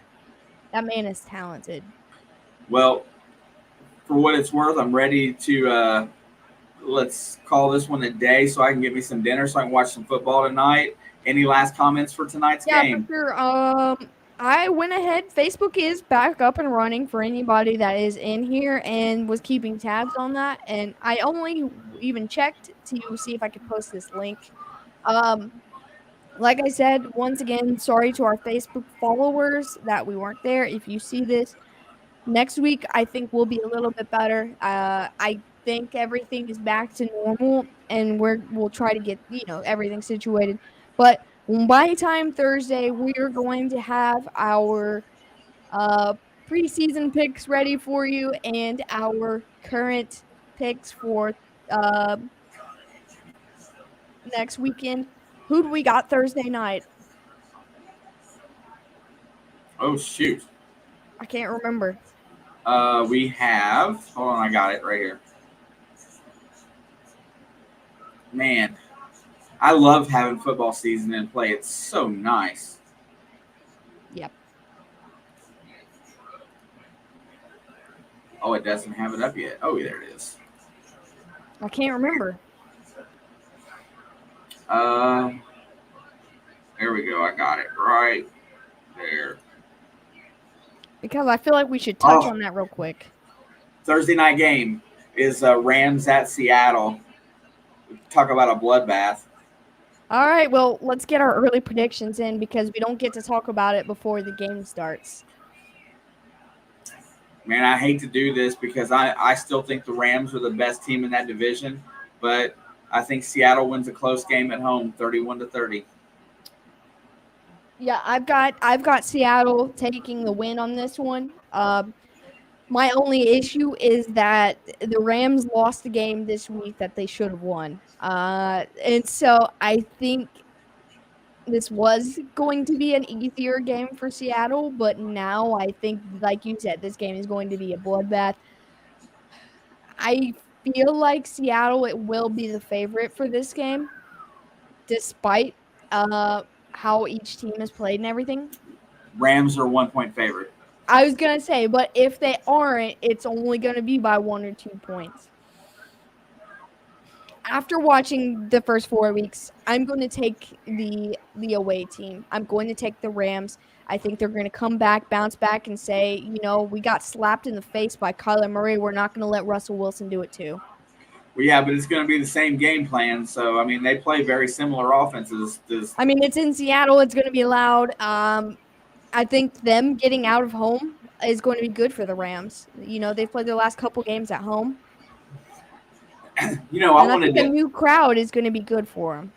that man is talented. well, for what it's worth, I'm ready to let's call this one a day so I can get me some dinner so I can watch some football tonight. Any last comments for tonight's Yeah, for game? sure. I went ahead. Facebook is back up and running for anybody that is in here and was keeping tabs on that. And I only even checked to see if I could post this link. Um, like I said, once again, sorry to our Facebook followers that we weren't there. If you see this next week, I think we'll be a little bit better. I think everything is back to normal, and we'll try to get everything situated. But by time Thursday, we are going to have our uh preseason picks ready for you and our current picks for uh next weekend. Who do we got Thursday night? Oh shoot. I can't remember. We have. Hold on, I got it right here. Man, I love having football season and play. It's so nice. Yep. Oh, it doesn't have it up yet. Oh, there it is. I can't remember. Uh, there we go. I got it right there. Because I feel like we should touch Oh, on that real quick. Thursday night game is Rams at Seattle. Talk about a bloodbath. All right, well, let's get our early predictions in because we don't get to talk about it before the game starts. Man, I hate to do this because I still think the Rams are the best team in that division, but I think Seattle wins a close game at home, 31-30. Yeah, I've got Seattle taking the win on this one. My only issue is that the Rams lost the game this week that they should have won. And so I think this was going to be an easier game for Seattle, but now I think, like you said, this game is going to be a bloodbath. I feel like Seattle it will be the favorite for this game, despite uh how each team has played and everything. Rams are 1 point favorite. I was gonna say, but if they aren't, it's only gonna be by 1 or 2 points. After watching the first 4 weeks, I'm going to take the away team. I'm going to take the Rams. I think they're going to come back, bounce back, and say, we got slapped in the face by Kyler Murray. We're not going to let Russell Wilson do it too. Well, yeah, but it's going to be the same game plan. So I mean, they play very similar offenses. I mean, it's in Seattle. It's going to be loud. I think them getting out of home is going to be good for the Rams. They've played their last couple games at home, I and I wanted think a to. new crowd is going to be good for them.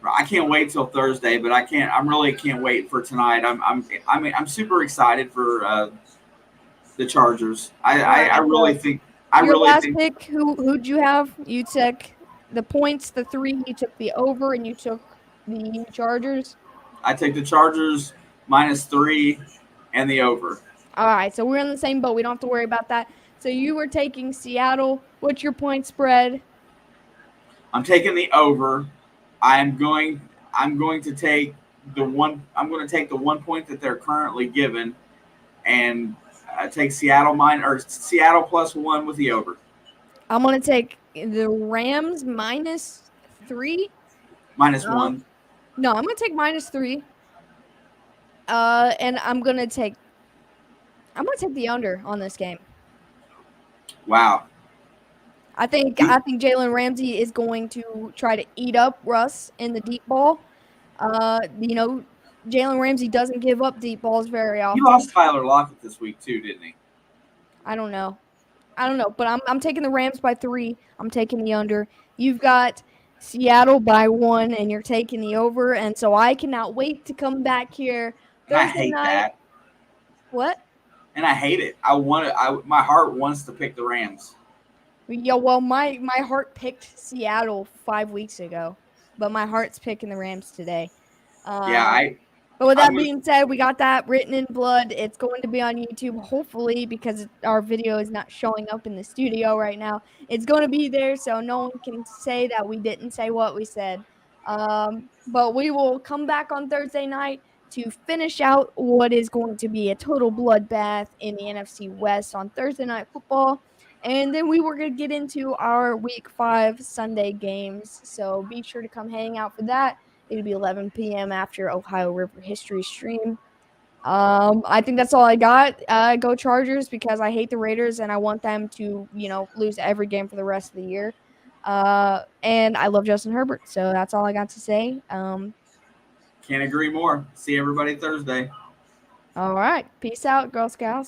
I can't wait till Thursday, but I can't. I'm really can't wait for tonight. I'm super excited for the Chargers. All I right, really so think. I your really last think pick, who'd you have? You took the points, the 3, you took the over, and you took the Chargers. I take the Chargers -3 and the over. All right, so we're in the same boat. We don't have to worry about that. So you were taking Seattle. What's your point spread? I'm taking the over. I'm going. I'm going to take the one. I'm going to take the 1 point that they're currently given, and take Seattle +1 with the over. I'm gonna take the Rams -3. Um, -1. no, I'm gonna take -3. And I'm gonna take the under on this game. Wow. I think Jalen Ramsey is going to try to eat up Russ in the deep ball. Jalen Ramsey doesn't give up deep balls very He often. lost Tyler Lockett this week too, didn't he? I don't know. But I'm taking the Rams by 3. I'm taking the under. You've got Seattle by 1, and you're taking the over. And so I cannot wait to come back here And I Thursday hate night. that. What? And I hate it. I want it. My heart wants to pick the Rams. Yeah, well, my heart picked Seattle 5 weeks ago, but my heart's picking the Rams today. Yeah, Um, but with I'm that with. being said, we got that written in blood. It's going to be on YouTube, hopefully, because our video is not showing up in the studio right now. It's going to be there, so no one can say that we didn't say what we said. But we will come back on Thursday night to finish out what is going to be a total bloodbath in the NFC West on Thursday Night Football. And then we were going to get into our Week 5 Sunday games. So be sure to come hang out for that. It'll be 11 p.m. after Ohio River History stream. I think that's all I got. Go Chargers because I hate the Raiders and I want them to, lose every game for the rest of the year. And I love Justin Herbert, so that's all I got to say. Can't agree more. See everybody Thursday. All right. Peace out, Girl Scouts.